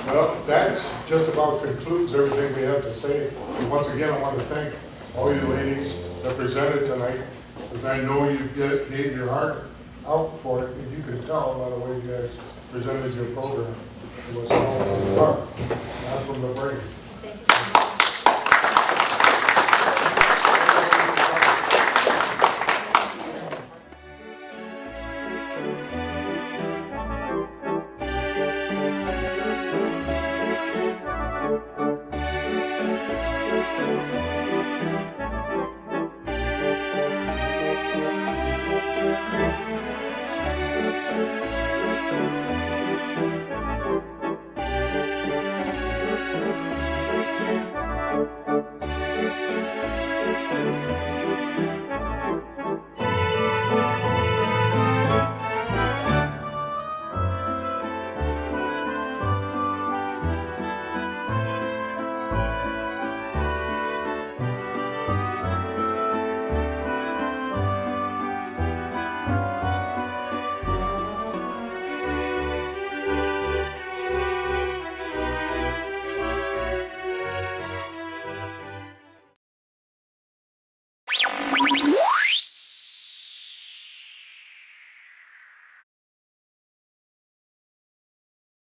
Well, that just about concludes everything we have to say. And once again, I want to thank all you ladies that presented tonight, because I know you gave your heart out for it, and you can tell by the way you guys presented your program. It was all from the heart, not from the brain.